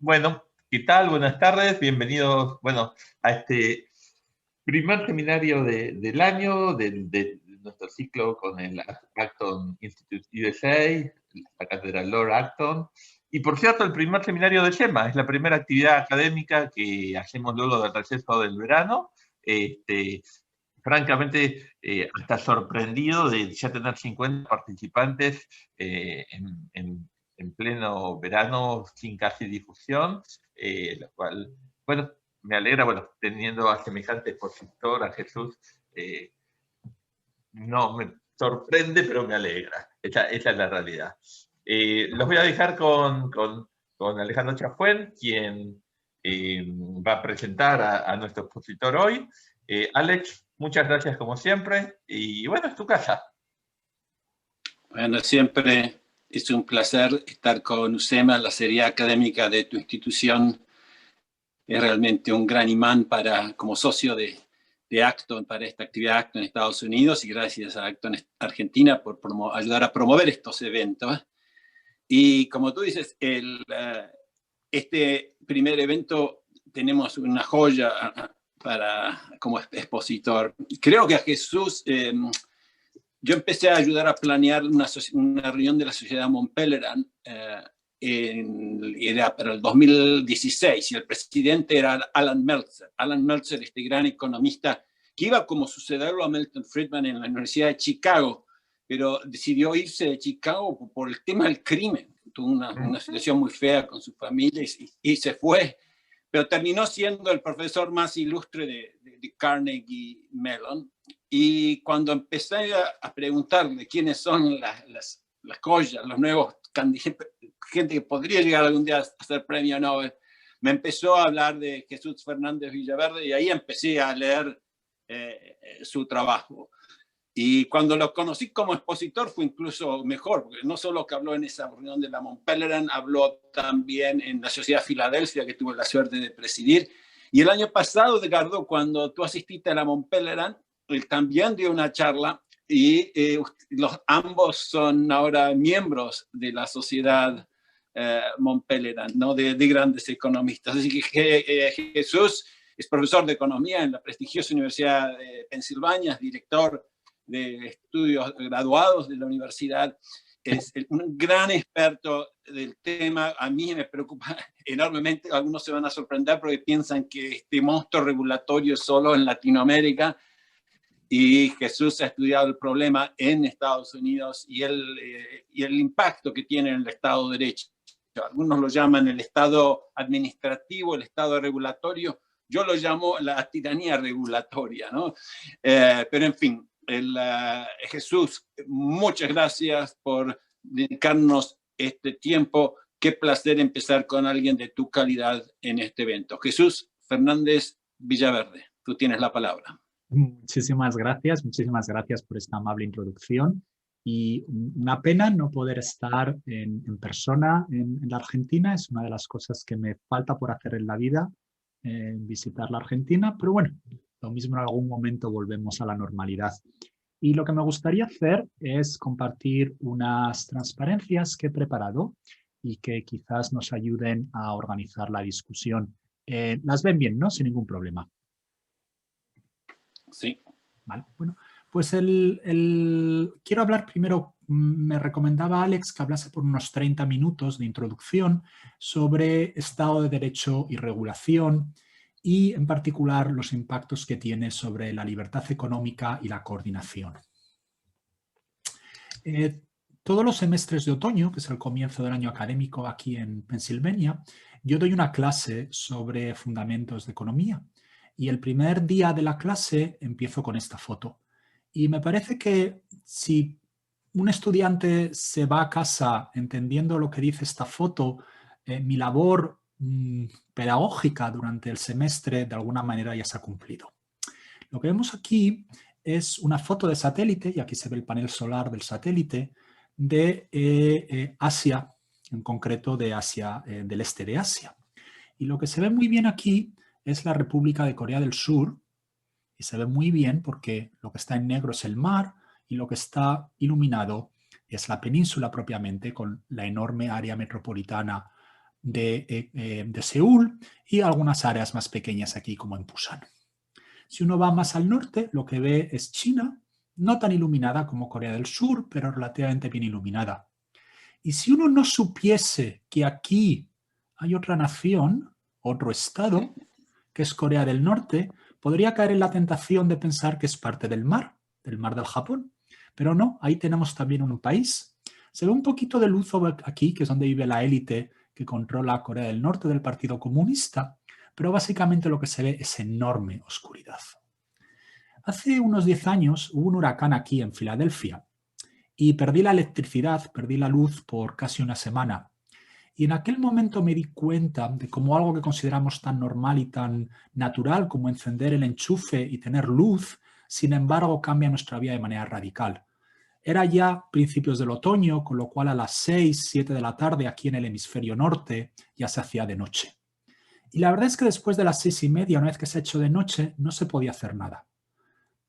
Bueno, ¿qué tal? Buenas tardes, bienvenidos, a este primer seminario del año, de nuestro ciclo con el Acton Institute USA, la Catedral Lord Acton. Y por cierto, el primer seminario de YEMA, es la primera actividad académica que hacemos luego del receso del verano. Este, Francamente, hasta sorprendido de ya tener 50 participantes en pleno verano sin casi difusión, lo cual, bueno, me alegra, teniendo a semejante expositor, a Jesús, eh, no me sorprende, pero me alegra. Esa es la realidad. Los voy a dejar con Alejandro Chafuén, quien va a presentar a nuestro expositor hoy. Alex, muchas gracias como siempre, y bueno, es tu casa. Bueno, siempre es un placer estar con UCEMA, la seriedad académica de tu institución. Es realmente un gran imán como socio de Acton para esta actividad Acton en Estados Unidos, y gracias a Acton Argentina por ayudar a promover estos eventos. Y como tú dices, este primer evento tenemos una joya como expositor. Creo que a Jesús... yo empecé a ayudar a planear una reunión de la Sociedad Mont Pelerin, era para el 2016, y el presidente era Alan Meltzer. Alan Meltzer, este gran economista, que iba como sucederlo a Milton Friedman en la Universidad de Chicago, pero decidió irse de Chicago por el tema del crimen. Tuvo una situación muy fea con su familia y se fue, pero terminó siendo el profesor más ilustre de Carnegie Mellon. Y cuando empecé a preguntarle quiénes son las joyas, los nuevos candidatos, gente que podría llegar algún día a ser premio Nobel, me empezó a hablar de Jesús Fernández Villaverde, y ahí empecé a leer su trabajo. Y cuando lo conocí como expositor fue incluso mejor, porque no solo que habló en esa reunión de la Mont Pelerin, habló también en la Sociedad Filadelfia, que tuve la suerte de presidir. Y el año pasado, Edgardo, cuando tú asististe a la Mont Pelerin, él también dio una charla, y ambos son ahora miembros de la Sociedad Mont Pelerin, ¿no? de grandes economistas. Así que Jesús es profesor de economía en la prestigiosa Universidad de Pensilvania, es director de estudios graduados de la universidad, es un gran experto del tema. A mí me preocupa enormemente, algunos se van a sorprender porque piensan que este monstruo regulatorio es solo en Latinoamérica, y Jesús ha estudiado el problema en Estados Unidos y el impacto que tiene en el Estado de Derecho. Algunos lo llaman el Estado administrativo, el Estado regulatorio. Yo lo llamo la tiranía regulatoria, ¿no? Pero en fin, Jesús, muchas gracias por dedicarnos este tiempo. Qué placer empezar con alguien de tu calidad en este evento. Jesús Fernández Villaverde, tú tienes la palabra. Muchísimas gracias por esta amable introducción, y una pena no poder estar en persona en la Argentina. Es una de las cosas que me falta por hacer en la vida, visitar la Argentina, pero bueno, lo mismo en algún momento volvemos a la normalidad. Y lo que me gustaría hacer es compartir unas transparencias que he preparado y que quizás nos ayuden a organizar la discusión. ¿Las ven bien, no? Sin ningún problema. Sí. Vale, bueno, pues quiero hablar primero. Me recomendaba Alex que hablase por unos 30 minutos de introducción sobre Estado de Derecho y regulación, y en particular los impactos que tiene sobre la libertad económica y la coordinación. Todos los semestres de otoño, que es el comienzo del año académico aquí en Pensilvania, yo doy una clase sobre fundamentos de economía. Y el primer día de la clase empiezo con esta foto. Y me parece que si un estudiante se va a casa entendiendo lo que dice esta foto, mi labor pedagógica durante el semestre de alguna manera ya se ha cumplido. Lo que vemos aquí es una foto de satélite, y aquí se ve el panel solar del satélite, de Asia, en concreto de Asia, del este de Asia. Y lo que se ve muy bien aquí es la República de Corea del Sur, y se ve muy bien porque lo que está en negro es el mar y lo que está iluminado es la península propiamente, con la enorme área metropolitana de Seúl y algunas áreas más pequeñas aquí como en Pusan. Si uno va más al norte, lo que ve es China, no tan iluminada como Corea del Sur, pero relativamente bien iluminada. Y si uno no supiese que aquí hay otra nación, otro estado, que es Corea del Norte, podría caer en la tentación de pensar que es parte del mar del Japón. Pero no, ahí tenemos también un país. Se ve un poquito de luz aquí, que es donde vive la élite que controla Corea del Norte del Partido Comunista, pero básicamente lo que se ve es enorme oscuridad. Hace unos 10 años hubo un huracán aquí en Filadelfia y perdí la electricidad, perdí la luz por casi una semana. Y en aquel momento me di cuenta de cómo algo que consideramos tan normal y tan natural como encender el enchufe y tener luz, sin embargo, cambia nuestra vida de manera radical. Era ya principios del otoño, con lo cual a las 6, 7 de la tarde aquí en el hemisferio norte ya se hacía de noche. Y la verdad es que después de las 6:30, una vez que se ha hecho de noche, no se podía hacer nada.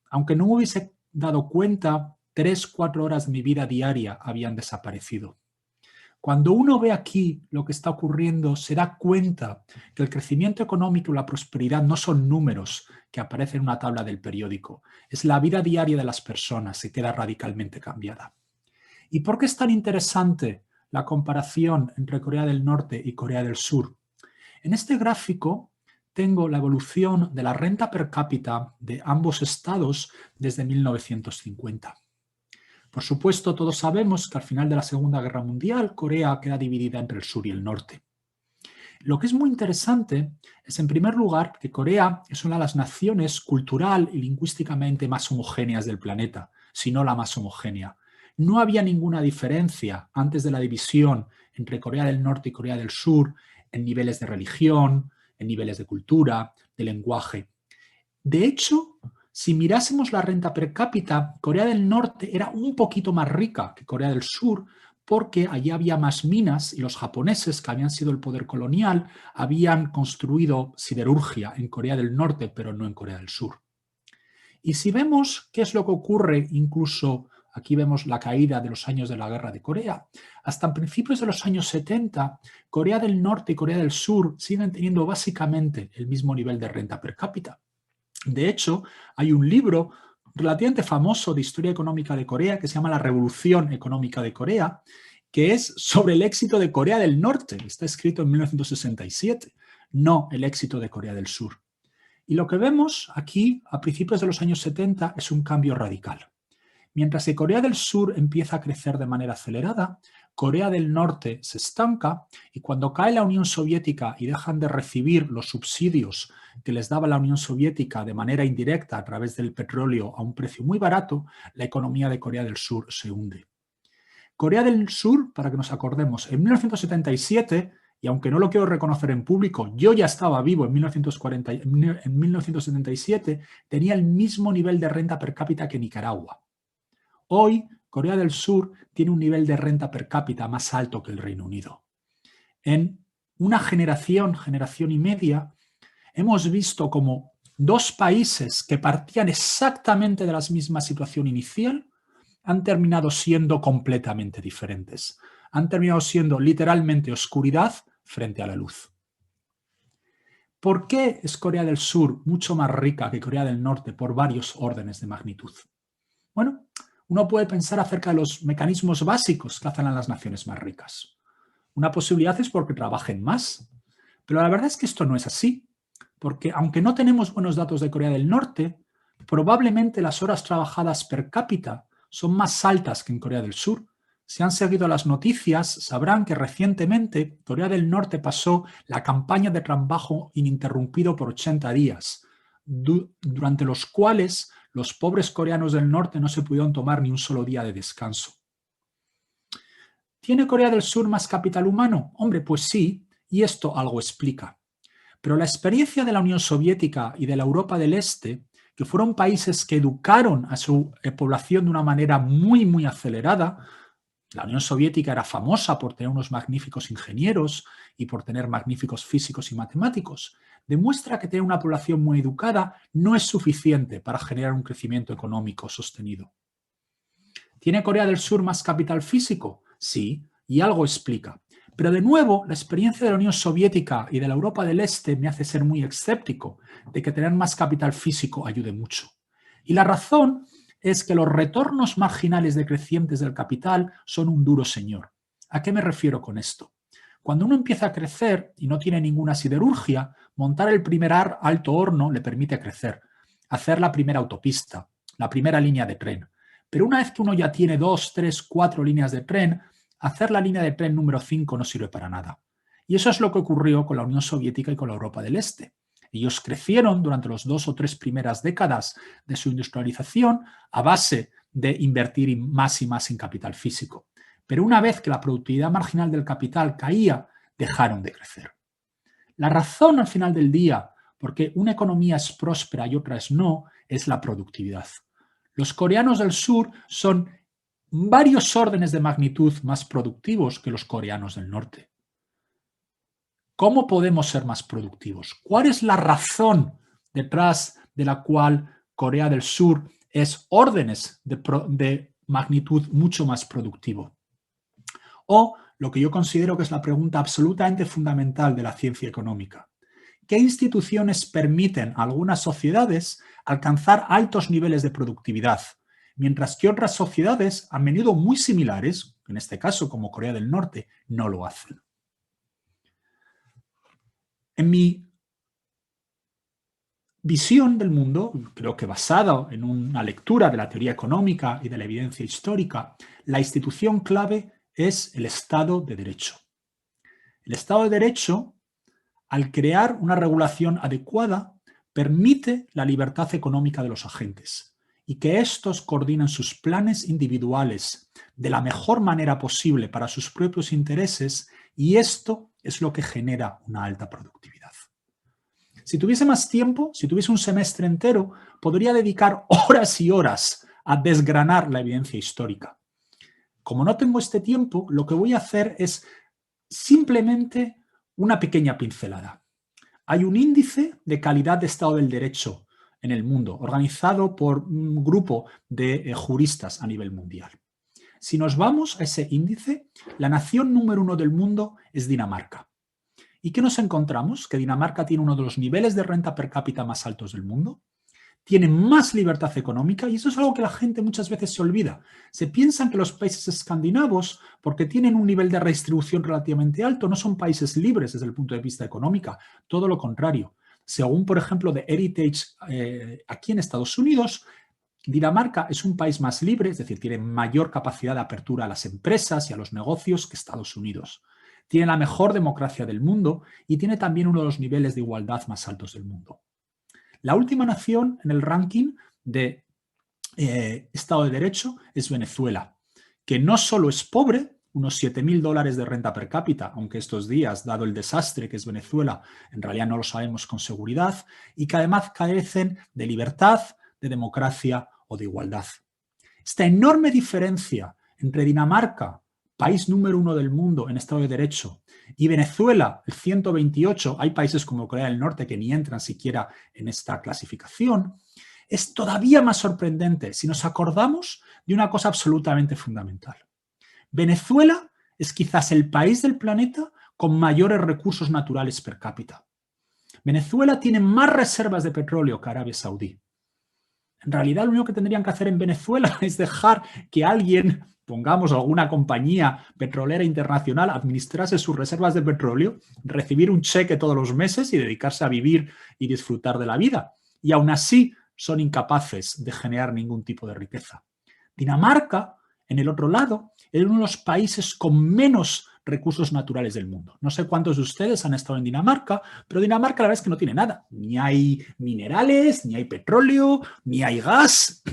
Aunque no me hubiese dado cuenta, 3-4 horas de mi vida diaria habían desaparecido. Cuando uno ve aquí lo que está ocurriendo, se da cuenta que el crecimiento económico y la prosperidad no son números que aparecen en una tabla del periódico. Es la vida diaria de las personas que queda radicalmente cambiada. ¿Y por qué es tan interesante la comparación entre Corea del Norte y Corea del Sur? En este gráfico tengo la evolución de la renta per cápita de ambos estados desde 1950. Por supuesto, todos sabemos que al final de la Segunda Guerra Mundial, Corea queda dividida entre el sur y el norte. Lo que es muy interesante es, en primer lugar, que Corea es una de las naciones cultural y lingüísticamente más homogéneas del planeta, si no la más homogénea. No había ninguna diferencia antes de la división entre Corea del Norte y Corea del Sur en niveles de religión, en niveles de cultura, de lenguaje. De hecho, si mirásemos la renta per cápita, Corea del Norte era un poquito más rica que Corea del Sur porque allí había más minas y los japoneses, que habían sido el poder colonial, habían construido siderurgia en Corea del Norte, pero no en Corea del Sur. Y si vemos qué es lo que ocurre, incluso aquí vemos la caída de los años de la Guerra de Corea, hasta en principios de los años 70, Corea del Norte y Corea del Sur siguen teniendo básicamente el mismo nivel de renta per cápita. De hecho, hay un libro relativamente famoso de historia económica de Corea que se llama La Revolución Económica de Corea, que es sobre el éxito de Corea del Norte. Está escrito en 1967, no el éxito de Corea del Sur. Y lo que vemos aquí a principios de los años 70 es un cambio radical. Mientras que Corea del Sur empieza a crecer de manera acelerada, Corea del Norte se estanca y cuando cae la Unión Soviética y dejan de recibir los subsidios que les daba la Unión Soviética de manera indirecta a través del petróleo a un precio muy barato, la economía de Corea del Sur se hunde. Corea del Sur, para que nos acordemos, en 1977, y aunque no lo quiero reconocer en público, yo ya estaba vivo en 1977, tenía el mismo nivel de renta per cápita que Nicaragua. Hoy, Corea del Sur tiene un nivel de renta per cápita más alto que el Reino Unido. En una generación y media, hemos visto como dos países que partían exactamente de la misma situación inicial han terminado siendo completamente diferentes. Han terminado siendo literalmente oscuridad frente a la luz. ¿Por qué es Corea del Sur mucho más rica que Corea del Norte por varios órdenes de magnitud? Bueno, uno puede pensar acerca de los mecanismos básicos que hacen a las naciones más ricas. Una posibilidad es porque trabajen más, pero la verdad es que esto no es así, porque aunque no tenemos buenos datos de Corea del Norte, probablemente las horas trabajadas per cápita son más altas que en Corea del Sur. Si han seguido las noticias, sabrán que recientemente Corea del Norte pasó la campaña de trabajo ininterrumpido por 80 días, durante los cuales los pobres coreanos del norte no se pudieron tomar ni un solo día de descanso. ¿Tiene Corea del Sur más capital humano? Hombre, pues sí, y esto algo explica. Pero la experiencia de la Unión Soviética y de la Europa del Este, que fueron países que educaron a su población de una manera muy acelerada, la Unión Soviética era famosa por tener unos magníficos ingenieros y por tener magníficos físicos y matemáticos, demuestra que tener una población muy educada no es suficiente para generar un crecimiento económico sostenido. ¿Tiene Corea del Sur más capital físico? Sí, y algo explica. Pero de nuevo, la experiencia de la Unión Soviética y de la Europa del Este me hace ser muy escéptico de que tener más capital físico ayude mucho. Y la razón es que los retornos marginales decrecientes del capital son un duro señor. ¿A qué me refiero con esto? Cuando uno empieza a crecer y no tiene ninguna siderurgia, montar el primer alto horno le permite crecer, hacer la primera autopista, la primera línea de tren. Pero una vez que uno ya tiene 2, 3, 4 líneas de tren, hacer la línea de tren número 5 no sirve para nada. Y eso es lo que ocurrió con la Unión Soviética y con la Europa del Este. Ellos crecieron durante las 2 o 3 primeras décadas de su industrialización a base de invertir más y más en capital físico. Pero una vez que la productividad marginal del capital caía, dejaron de crecer. La razón al final del día, porque una economía es próspera y otra es no, es la productividad. Los coreanos del sur son varios órdenes de magnitud más productivos que los coreanos del norte. ¿Cómo podemos ser más productivos? ¿Cuál es la razón detrás de la cual Corea del Sur es órdenes de magnitud mucho más productivo? O lo que yo considero que es la pregunta absolutamente fundamental de la ciencia económica. ¿Qué instituciones permiten a algunas sociedades alcanzar altos niveles de productividad, mientras que otras sociedades, a menudo muy similares, en este caso como Corea del Norte, no lo hacen? En mi visión del mundo, creo que basada en una lectura de la teoría económica y de la evidencia histórica, la institución clave es el Estado de Derecho. El Estado de Derecho, al crear una regulación adecuada, permite la libertad económica de los agentes y que estos coordinen sus planes individuales de la mejor manera posible para sus propios intereses, y esto es lo que genera una alta productividad. Si tuviese más tiempo, si tuviese un semestre entero, podría dedicar horas y horas a desgranar la evidencia histórica. Como no tengo este tiempo, lo que voy a hacer es simplemente una pequeña pincelada. Hay un índice de calidad de Estado del Derecho en el mundo, organizado por un grupo de juristas a nivel mundial. Si nos vamos a ese índice, la nación número 1 del mundo es Dinamarca. ¿Y qué nos encontramos? Que Dinamarca tiene uno de los niveles de renta per cápita más altos del mundo, tiene más libertad económica, y eso es algo que la gente muchas veces se olvida. Se piensan que los países escandinavos, porque tienen un nivel de redistribución relativamente alto, no son países libres desde el punto de vista económico, todo lo contrario. Según, por ejemplo, de Heritage aquí en Estados Unidos, Dinamarca es un país más libre, es decir, tiene mayor capacidad de apertura a las empresas y a los negocios que Estados Unidos. Tiene la mejor democracia del mundo y tiene también uno de los niveles de igualdad más altos del mundo. La última nación en el ranking de Estado de Derecho es Venezuela, que no solo es pobre, unos $7.000 de renta per cápita, aunque estos días, dado el desastre que es Venezuela, en realidad no lo sabemos con seguridad, y que además carecen de libertad, de democracia o de igualdad. Esta enorme diferencia entre Dinamarca, país número 1 del mundo en Estado de Derecho, y Venezuela, el 128, hay países como Corea del Norte que ni entran siquiera en esta clasificación, es todavía más sorprendente si nos acordamos de una cosa absolutamente fundamental. Venezuela es quizás el país del planeta con mayores recursos naturales per cápita. Venezuela tiene más reservas de petróleo que Arabia Saudí. En realidad, lo único que tendrían que hacer en Venezuela es dejar que alguien, pongamos alguna compañía petrolera internacional, administrase sus reservas de petróleo, recibir un cheque todos los meses y dedicarse a vivir y disfrutar de la vida. Y aún así son incapaces de generar ningún tipo de riqueza. Dinamarca, en el otro lado, es uno de los países con menos recursos naturales del mundo. No sé cuántos de ustedes han estado en Dinamarca, pero Dinamarca la verdad es que no tiene nada. Ni hay minerales, ni hay petróleo, ni hay gas.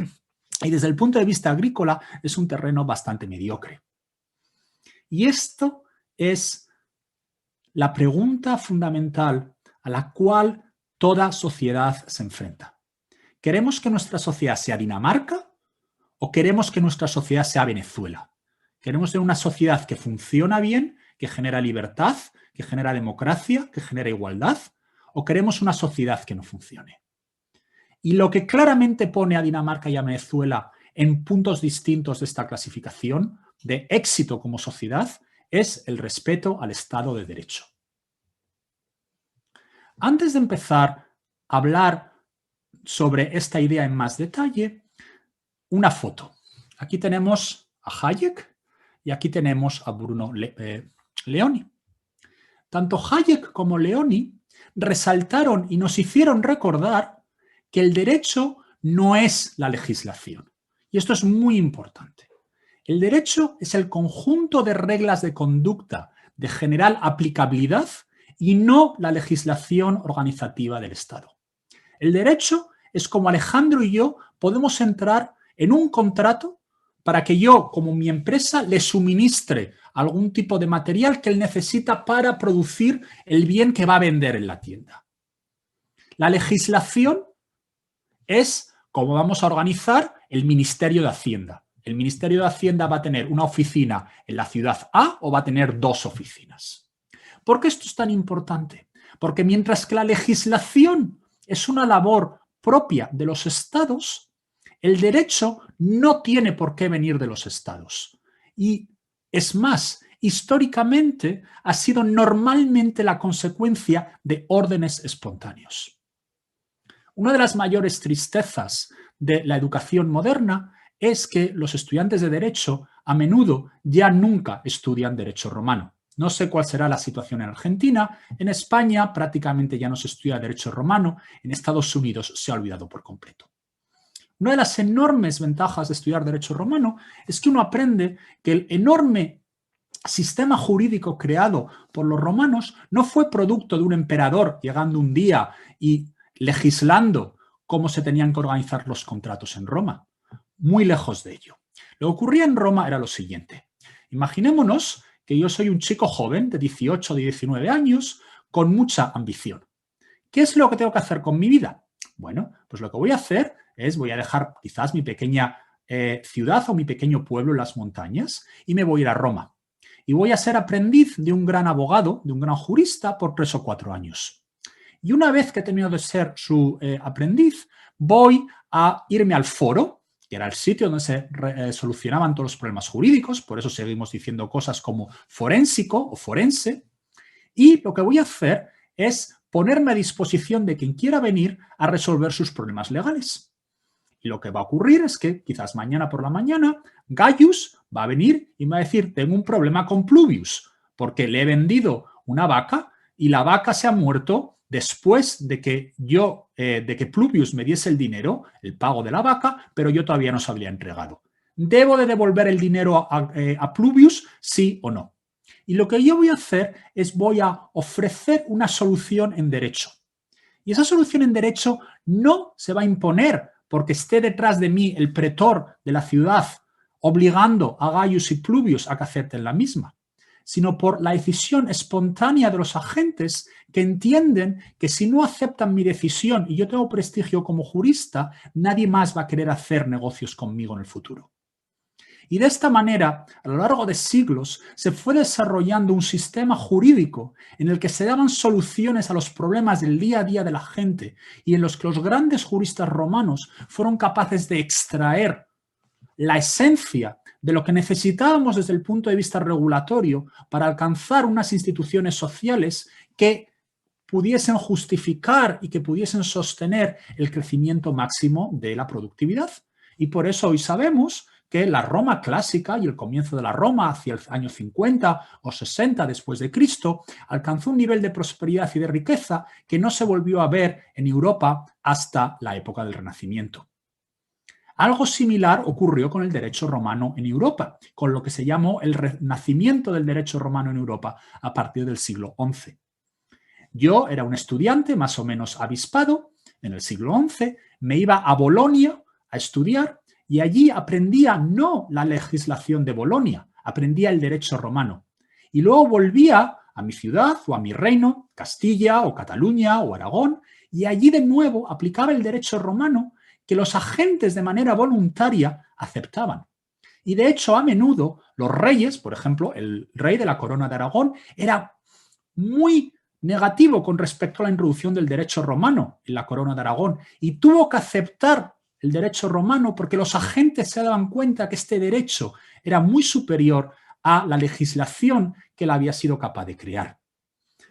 Y desde el punto de vista agrícola es un terreno bastante mediocre. Y esto es la pregunta fundamental a la cual toda sociedad se enfrenta. ¿Queremos que nuestra sociedad sea Dinamarca o queremos que nuestra sociedad sea Venezuela? ¿Queremos ser una sociedad que funciona bien, que genera libertad, que genera democracia, que genera igualdad? ¿O queremos una sociedad que no funcione? Y lo que claramente pone a Dinamarca y a Venezuela en puntos distintos de esta clasificación de éxito como sociedad es el respeto al Estado de Derecho. Antes de empezar a hablar sobre esta idea en más detalle, una foto. Aquí tenemos a Hayek y aquí tenemos a Bruno Leoni. Tanto Hayek como Leoni resaltaron y nos hicieron recordar que el derecho no es la legislación. Y esto es muy importante. El derecho es el conjunto de reglas de conducta de general aplicabilidad y no la legislación organizativa del Estado. El derecho es como Alejandro y yo podemos entrar en un contrato para que yo, como mi empresa, le suministre algún tipo de material que él necesita para producir el bien que va a vender en la tienda. La legislación es cómo vamos a organizar el Ministerio de Hacienda. El Ministerio de Hacienda va a tener una oficina en la ciudad A o va a tener 2 oficinas. ¿Por qué esto es tan importante? Porque mientras que la legislación es una labor propia de los estados, el derecho no tiene por qué venir de los estados. Y es más, históricamente ha sido normalmente la consecuencia de órdenes espontáneos. Una de las mayores tristezas de la educación moderna es que los estudiantes de derecho a menudo ya nunca estudian derecho romano. No sé cuál será la situación en Argentina. En España prácticamente ya no se estudia derecho romano. En Estados Unidos se ha olvidado por completo. Una de las enormes ventajas de estudiar derecho romano es que uno aprende que el enorme sistema jurídico creado por los romanos no fue producto de un emperador llegando un día y legislando cómo se tenían que organizar los contratos en Roma. Muy lejos de ello. Lo que ocurría en Roma era lo siguiente. Imaginémonos que yo soy un chico joven de 18 o 19 años con mucha ambición. ¿Qué es lo que tengo que hacer con mi vida? Bueno, pues lo que voy a hacer es voy a dejar quizás mi pequeña ciudad o mi pequeño pueblo en las montañas y me voy a ir a Roma. Y voy a ser aprendiz de un gran abogado, de un gran jurista por 3 o 4 años. Y una vez que he terminado de ser su aprendiz, voy a irme al foro, que era el sitio donde se solucionaban todos los problemas jurídicos, por eso seguimos diciendo cosas como forénsico o forense, y lo que voy a hacer es ponerme a disposición de quien quiera venir a resolver sus problemas legales. Y lo que va a ocurrir es que quizás mañana por la mañana Gaius va a venir y me va a decir, tengo un problema con Pluvius, porque le he vendido una vaca y la vaca se ha muerto después de que Pluvius me diese el dinero, el pago de la vaca, pero yo todavía no se había entregado. ¿Debo de devolver el dinero a Pluvius, sí o no? Y lo que yo voy a hacer es voy a ofrecer una solución en derecho. Y esa solución en derecho no se va a imponer porque esté detrás de mí el pretor de la ciudad obligando a Gaius y Pluvius a que acepten la misma, sino por la decisión espontánea de los agentes que entienden que si no aceptan mi decisión y yo tengo prestigio como jurista, nadie más va a querer hacer negocios conmigo en el futuro. Y de esta manera, a lo largo de siglos, se fue desarrollando un sistema jurídico en el que se daban soluciones a los problemas del día a día de la gente y en los que los grandes juristas romanos fueron capaces de extraer la esencia de lo que necesitábamos desde el punto de vista regulatorio para alcanzar unas instituciones sociales que pudiesen justificar y que pudiesen sostener el crecimiento máximo de la productividad. Y por eso hoy sabemos que la Roma clásica y el comienzo de la Roma hacia el año 50 o 60 después de Cristo alcanzó un nivel de prosperidad y de riqueza que no se volvió a ver en Europa hasta la época del Renacimiento. Algo similar ocurrió con el derecho romano en Europa, con lo que se llamó el renacimiento del derecho romano en Europa a partir del siglo XI. Yo era un estudiante más o menos avispado en el siglo XI, me iba a Bolonia a estudiar y allí aprendía no la legislación de Bolonia, aprendía el derecho romano. Y luego volvía a mi ciudad o a mi reino, Castilla o Cataluña o Aragón, y allí de nuevo aplicaba el derecho romano que los agentes de manera voluntaria aceptaban. Y de hecho, a menudo, los reyes, por ejemplo, el rey de la Corona de Aragón, era muy negativo con respecto a la introducción del derecho romano en la Corona de Aragón y tuvo que aceptar el derecho romano porque los agentes se daban cuenta que este derecho era muy superior a la legislación que él había sido capaz de crear.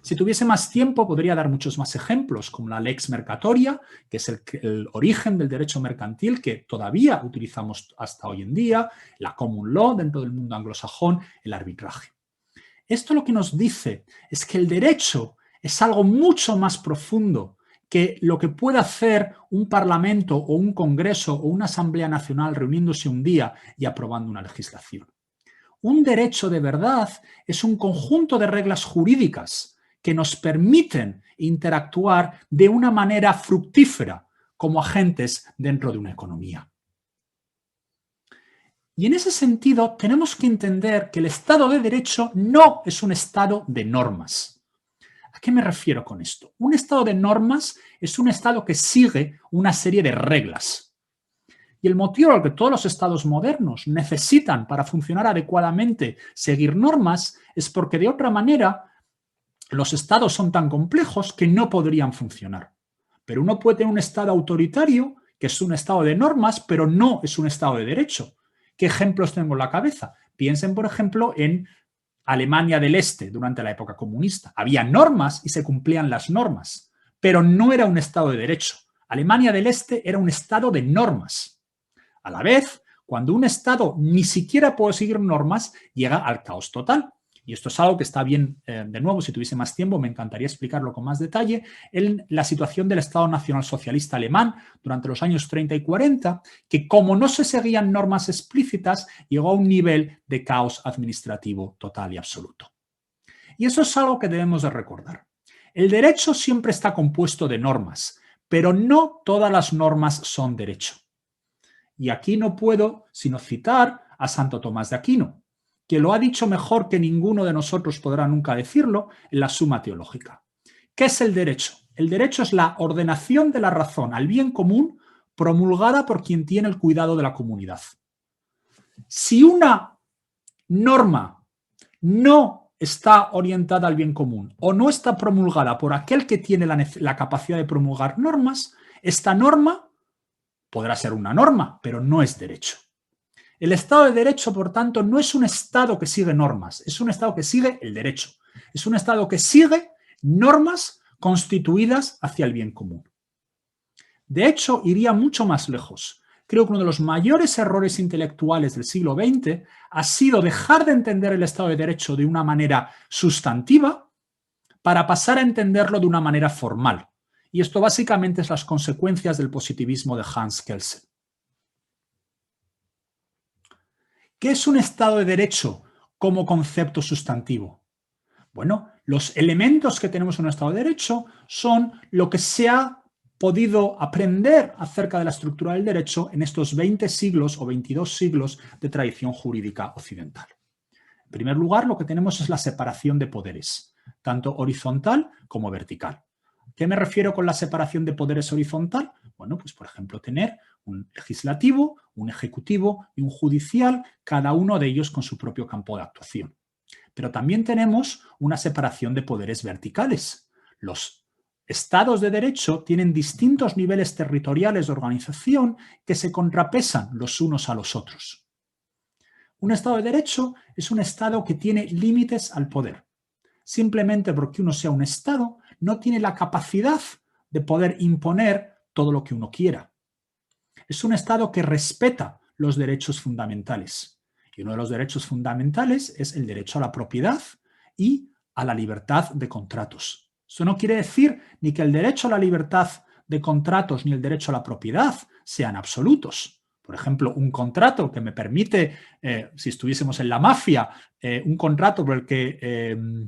Si tuviese más tiempo, podría dar muchos más ejemplos, como la lex mercatoria, que es el origen del derecho mercantil que todavía utilizamos hasta hoy en día, la common law dentro del mundo anglosajón, el arbitraje. Esto lo que nos dice es que el derecho es algo mucho más profundo que lo que puede hacer un parlamento o un congreso o una asamblea nacional reuniéndose un día y aprobando una legislación. Un derecho de verdad es un conjunto de reglas jurídicas que nos permiten interactuar de una manera fructífera como agentes dentro de una economía. Y en ese sentido tenemos que entender que el Estado de Derecho no es un Estado de normas. ¿A qué me refiero con esto? Un Estado de normas es un Estado que sigue una serie de reglas. Y el motivo por el que todos los Estados modernos necesitan para funcionar adecuadamente seguir normas es porque de otra manera los estados son tan complejos que no podrían funcionar. Pero uno puede tener un estado autoritario, que es un estado de normas, pero no es un estado de derecho. ¿Qué ejemplos tengo en la cabeza? Piensen, por ejemplo, en Alemania del Este durante la época comunista. Había normas y se cumplían las normas, pero no era un estado de derecho. Alemania del Este era un estado de normas. A la vez, cuando un estado ni siquiera puede seguir normas, llega al caos total. Y esto es algo que está bien, de nuevo, si tuviese más tiempo, me encantaría explicarlo con más detalle, en la situación del Estado Nacional Socialista Alemán durante los años 30 y 40, que como no se seguían normas explícitas, llegó a un nivel de caos administrativo total y absoluto. Y eso es algo que debemos de recordar. El derecho siempre está compuesto de normas, pero no todas las normas son derecho. Y aquí no puedo sino citar a Santo Tomás de Aquino, que lo ha dicho mejor que ninguno de nosotros podrá nunca decirlo en la Suma Teológica. ¿Qué es el derecho? El derecho es la ordenación de la razón al bien común promulgada por quien tiene el cuidado de la comunidad. Si una norma no está orientada al bien común o no está promulgada por aquel que tiene la capacidad de promulgar normas, esta norma podrá ser una norma, pero no es derecho. El Estado de Derecho, por tanto, no es un Estado que sigue normas, es un Estado que sigue el derecho. Es un Estado que sigue normas constituidas hacia el bien común. De hecho, iría mucho más lejos. Creo que uno de los mayores errores intelectuales del siglo XX ha sido dejar de entender el Estado de Derecho de una manera sustantiva para pasar a entenderlo de una manera formal. Y esto básicamente es las consecuencias del positivismo de Hans Kelsen. ¿Qué es un Estado de Derecho como concepto sustantivo? Bueno, los elementos que tenemos en un Estado de Derecho son lo que se ha podido aprender acerca de la estructura del derecho en estos 20 siglos o 22 siglos de tradición jurídica occidental. En primer lugar, lo que tenemos es la separación de poderes, tanto horizontal como vertical. ¿Qué me refiero con la separación de poderes horizontal? Bueno, pues por ejemplo tener un legislativo, un ejecutivo y un judicial, cada uno de ellos con su propio campo de actuación. Pero también tenemos una separación de poderes verticales. Los estados de derecho tienen distintos niveles territoriales de organización que se contrapesan los unos a los otros. Un estado de derecho es un estado que tiene límites al poder. Simplemente porque uno sea un estado, no tiene la capacidad de poder imponer todo lo que uno quiera. Es un Estado que respeta los derechos fundamentales. Y uno de los derechos fundamentales es el derecho a la propiedad y a la libertad de contratos. Eso no quiere decir ni que el derecho a la libertad de contratos ni el derecho a la propiedad sean absolutos. Por ejemplo, un contrato que me permite, si estuviésemos en la mafia, un contrato por el que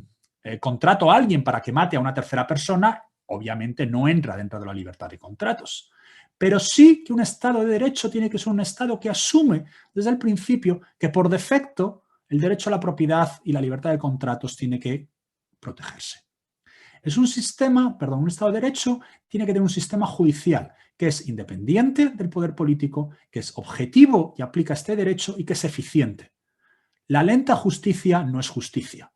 contrato a alguien para que mate a una tercera persona, obviamente no entra dentro de la libertad de contratos. Pero sí que un Estado de Derecho tiene que ser un Estado que asume desde el principio que por defecto el derecho a la propiedad y la libertad de contratos tiene que protegerse. Es un Estado de Derecho tiene que tener un sistema judicial que es independiente del poder político, que es objetivo y aplica este derecho y que es eficiente. La lenta justicia no es justicia.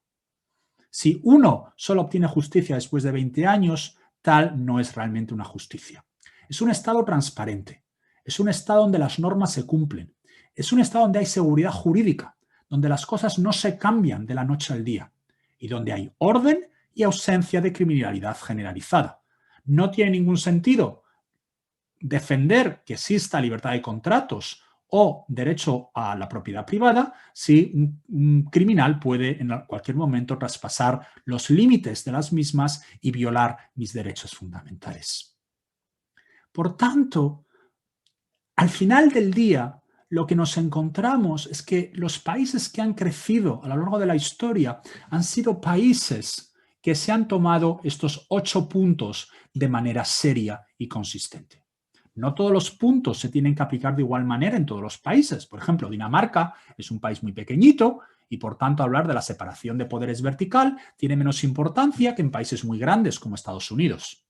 Si uno solo obtiene justicia después de 20 años, tal no es realmente una justicia. Es un Estado transparente, es un Estado donde las normas se cumplen, es un Estado donde hay seguridad jurídica, donde las cosas no se cambian de la noche al día y donde hay orden y ausencia de criminalidad generalizada. No tiene ningún sentido defender que exista libertad de contratos o derecho a la propiedad privada si un criminal puede en cualquier momento traspasar los límites de las mismas y violar mis derechos fundamentales. Por tanto, al final del día, lo que nos encontramos es que los países que han crecido a lo largo de la historia han sido países que se han tomado estos 8 puntos de manera seria y consistente. No todos los puntos se tienen que aplicar de igual manera en todos los países. Por ejemplo, Dinamarca es un país muy pequeñito y por tanto hablar de la separación de poderes vertical tiene menos importancia que en países muy grandes como Estados Unidos.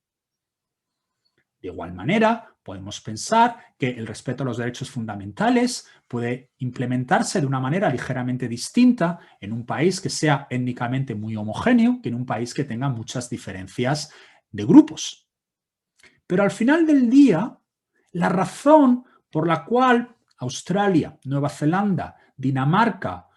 De igual manera, podemos pensar que el respeto a los derechos fundamentales puede implementarse de una manera ligeramente distinta en un país que sea étnicamente muy homogéneo que en un país que tenga muchas diferencias de grupos. Pero al final del día, la razón por la cual Australia, Nueva Zelanda, Dinamarca,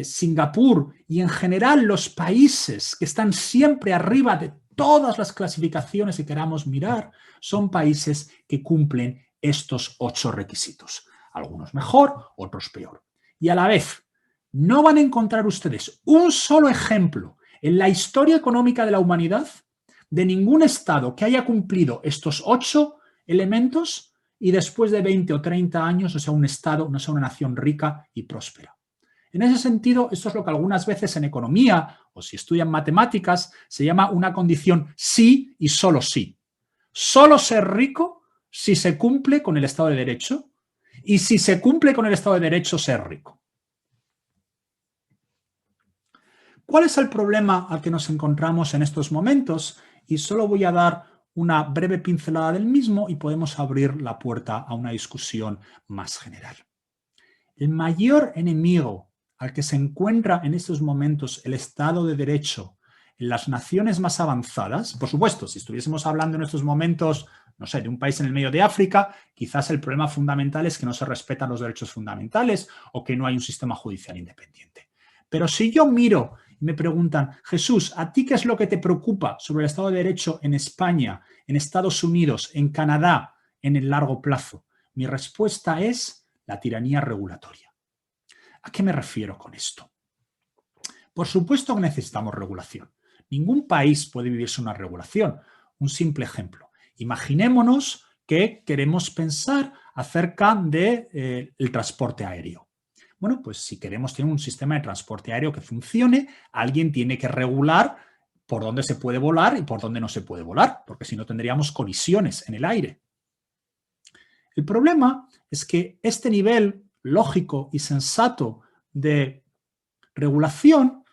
Singapur y en general los países que están siempre arriba de todas las clasificaciones que queramos mirar son países que cumplen estos 8 requisitos. Algunos mejor, otros peor. Y a la vez, no van a encontrar ustedes un solo ejemplo en la historia económica de la humanidad de ningún Estado que haya cumplido estos 8 elementos y después de 20 o 30 años no sea un Estado, no sea una nación rica y próspera. En ese sentido, esto es lo que algunas veces en economía o si estudian matemáticas se llama una condición sí y solo sí. Solo ser rico si se cumple con el Estado de Derecho y si se cumple con el Estado de Derecho ser rico. ¿Cuál es el problema al que nos encontramos en estos momentos? Y solo voy a dar una breve pincelada del mismo y podemos abrir la puerta a una discusión más general. El mayor enemigo al que se encuentra en estos momentos el Estado de Derecho en las naciones más avanzadas, por supuesto, si estuviésemos hablando en estos momentos, no sé, de un país en el medio de África, quizás el problema fundamental es que no se respetan los derechos fundamentales o que no hay un sistema judicial independiente. Pero si yo miro y me preguntan, Jesús, ¿a ti qué es lo que te preocupa sobre el Estado de Derecho en España, en Estados Unidos, en Canadá, en el largo plazo? Mi respuesta es la tiranía regulatoria. ¿A qué me refiero con esto? Por supuesto que necesitamos regulación. Ningún país puede vivir sin una regulación. Un simple ejemplo. Imaginémonos que queremos pensar acerca del transporte aéreo. Bueno, pues si queremos tener un sistema de transporte aéreo que funcione, alguien tiene que regular por dónde se puede volar y por dónde no se puede volar, porque si no tendríamos colisiones en el aire. El problema es que este nivel lógico y sensato de regulación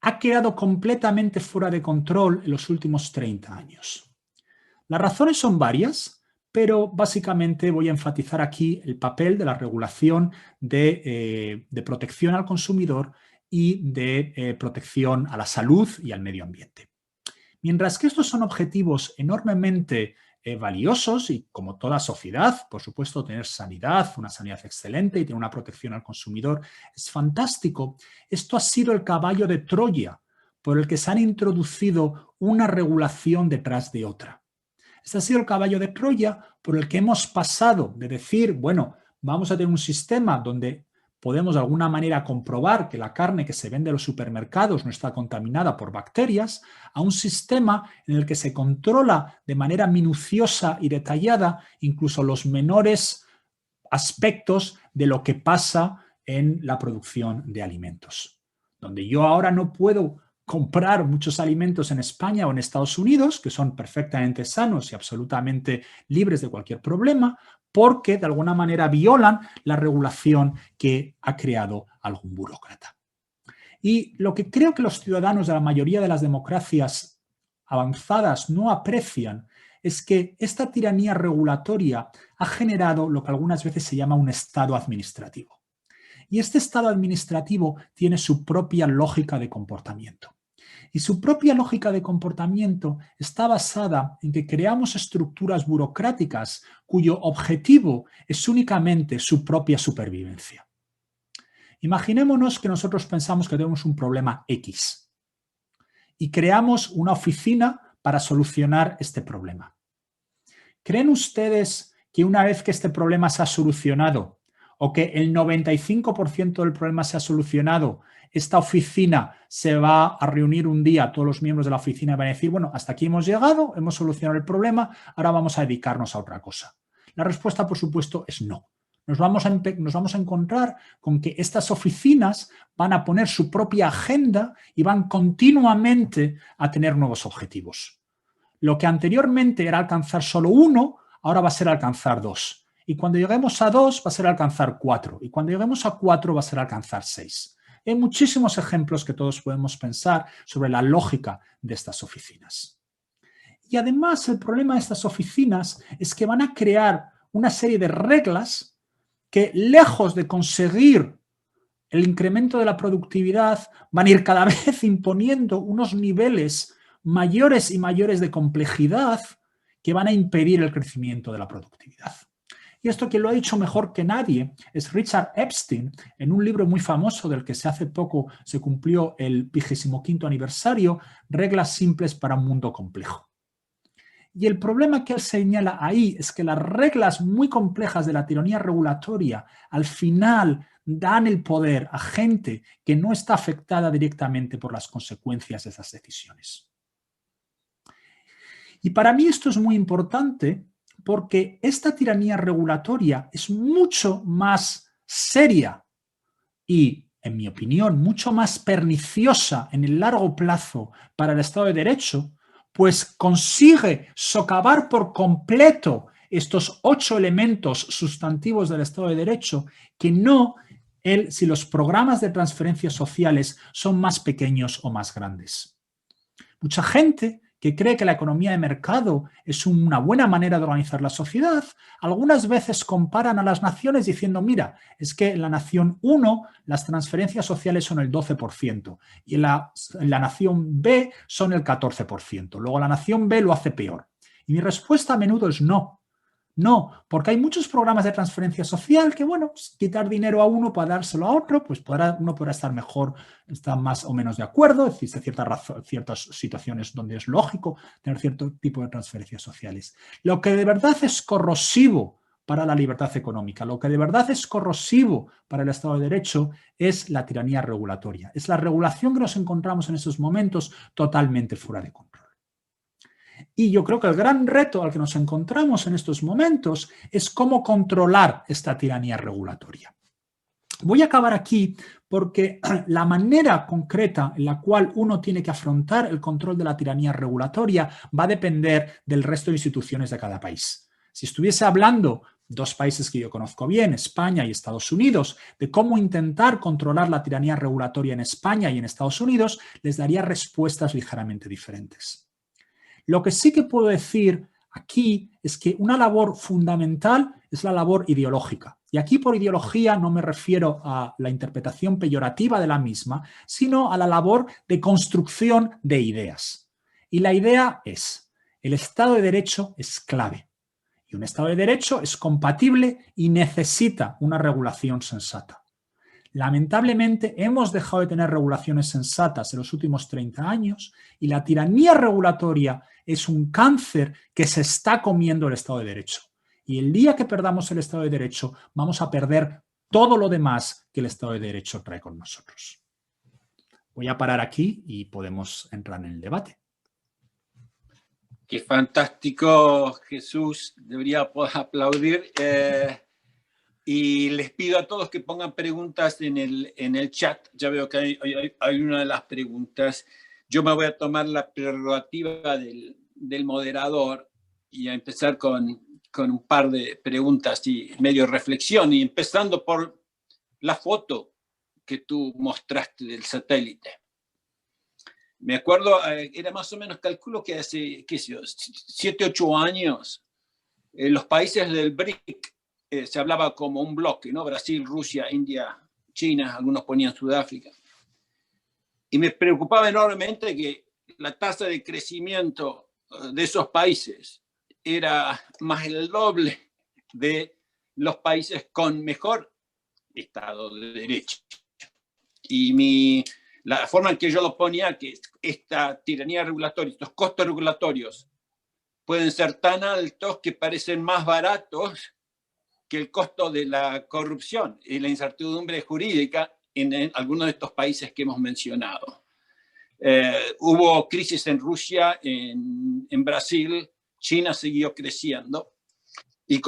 ha quedado completamente fuera de control en los últimos 30 años. Las razones son varias, pero básicamente voy a enfatizar aquí el papel de la regulación de protección al consumidor y de protección a la salud y al medio ambiente. Mientras que estos son objetivos enormemente valiosos y como toda sociedad, por supuesto, tener sanidad, una sanidad excelente y tener una protección al consumidor es fantástico. Esto ha sido el caballo de Troya por el que se han introducido una regulación detrás de otra. Este ha sido el caballo de Troya por el que hemos pasado de decir, bueno, vamos a tener un sistema donde podemos de alguna manera comprobar que la carne que se vende en los supermercados no está contaminada por bacterias, a un sistema en el que se controla de manera minuciosa y detallada incluso los menores aspectos de lo que pasa en la producción de alimentos. Donde yo ahora no puedo comprar muchos alimentos en España o en Estados Unidos que son perfectamente sanos y absolutamente libres de cualquier problema, porque de alguna manera violan la regulación que ha creado algún burócrata. Y lo que creo que los ciudadanos de la mayoría de las democracias avanzadas no aprecian es que esta tiranía regulatoria ha generado lo que algunas veces se llama un estado administrativo. Y este estado administrativo tiene su propia lógica de comportamiento. Y su propia lógica de comportamiento está basada en que creamos estructuras burocráticas cuyo objetivo es únicamente su propia supervivencia. Imaginémonos que nosotros pensamos que tenemos un problema X y creamos una oficina para solucionar este problema. ¿Creen ustedes que una vez que este problema se ha solucionado o que el 95% del problema se ha solucionado, esta oficina se va a reunir un día, todos los miembros de la oficina van a decir, bueno, hasta aquí hemos llegado, hemos solucionado el problema, ahora vamos a dedicarnos a otra cosa? La respuesta, por supuesto, es no. Nos vamos a encontrar con que estas oficinas van a poner su propia agenda y van continuamente a tener nuevos objetivos. Lo que anteriormente era alcanzar solo 1, ahora va a ser alcanzar 2. Y cuando lleguemos a 2 va a ser alcanzar 4. Y cuando lleguemos a 4 va a ser alcanzar 6. Hay muchísimos ejemplos que todos podemos pensar sobre la lógica de estas oficinas. Y además el problema de estas oficinas es que van a crear una serie de reglas que, lejos de conseguir el incremento de la productividad, van a ir cada vez imponiendo unos niveles mayores y mayores de complejidad que van a impedir el crecimiento de la productividad. Y esto quien lo ha dicho mejor que nadie es Richard Epstein, en un libro muy famoso del que hace poco se cumplió el 25º aniversario, Reglas simples para un mundo complejo. Y el problema que él señala ahí es que las reglas muy complejas de la tiranía regulatoria al final dan el poder a gente que no está afectada directamente por las consecuencias de esas decisiones. Y para mí esto es muy importante porque esta tiranía regulatoria es mucho más seria y, en mi opinión, mucho más perniciosa en el largo plazo para el Estado de Derecho, pues consigue socavar por completo estos 8 elementos sustantivos del Estado de Derecho que no si los programas de transferencias sociales son más pequeños o más grandes. Mucha gente que cree que la economía de mercado es una buena manera de organizar la sociedad, algunas veces comparan a las naciones diciendo, mira, es que en la nación 1 las transferencias sociales son el 12% y en la nación B son el 14%. Luego la nación B lo hace peor. Y mi respuesta a menudo es no. No, porque hay muchos programas de transferencia social que, bueno, quitar dinero a uno para dárselo a otro, pues uno podrá estar mejor, está más o menos de acuerdo, existen ciertas situaciones donde es lógico tener cierto tipo de transferencias sociales. Lo que de verdad es corrosivo para la libertad económica, lo que de verdad es corrosivo para el Estado de Derecho es la tiranía regulatoria, es la regulación que nos encontramos en estos momentos totalmente fuera de control. Y yo creo que el gran reto al que nos encontramos en estos momentos es cómo controlar esta tiranía regulatoria. Voy a acabar aquí porque la manera concreta en la cual uno tiene que afrontar el control de la tiranía regulatoria va a depender del resto de instituciones de cada país. Si estuviese hablando dos países que yo conozco bien, España y Estados Unidos, de cómo intentar controlar la tiranía regulatoria en España y en Estados Unidos, les daría respuestas ligeramente diferentes. Lo que sí que puedo decir aquí es que una labor fundamental es la labor ideológica. Y aquí por ideología no me refiero a la interpretación peyorativa de la misma, sino a la labor de construcción de ideas. Y la idea es, el Estado de Derecho es clave. Y un Estado de Derecho es compatible y necesita una regulación sensata. Lamentablemente hemos dejado de tener regulaciones sensatas en los últimos 30 años y la tiranía regulatoria es un cáncer que se está comiendo el Estado de Derecho. Y el día que perdamos el Estado de Derecho vamos a perder todo lo demás que el Estado de Derecho trae con nosotros. Voy a parar aquí y podemos entrar en el debate. Qué fantástico, Jesús. Debería aplaudir. Y les pido a todos que pongan preguntas en el chat. Ya veo que hay una de las preguntas. Yo me voy a tomar la prerrogativa del moderador y a empezar con un par de preguntas y medio reflexión. Y empezando por la foto que tú mostraste del satélite. Me acuerdo, era más o menos, calculo que hace, qué sé yo, 7, 8 años, los países del BRIC, se hablaba como un bloque, ¿no? Brasil, Rusia, India, China, algunos ponían Sudáfrica. Y me preocupaba enormemente que la tasa de crecimiento de esos países era más el doble de los países con mejor Estado de Derecho. Y la forma en que yo lo ponía, que esta tiranía regulatoria, estos costos regulatorios, pueden ser tan altos que parecen más baratos que el costo de la corrupción y la incertidumbre jurídica en algunos de estos países que hemos mencionado. Hubo crisis en Rusia, en Brasil, China siguió creciendo y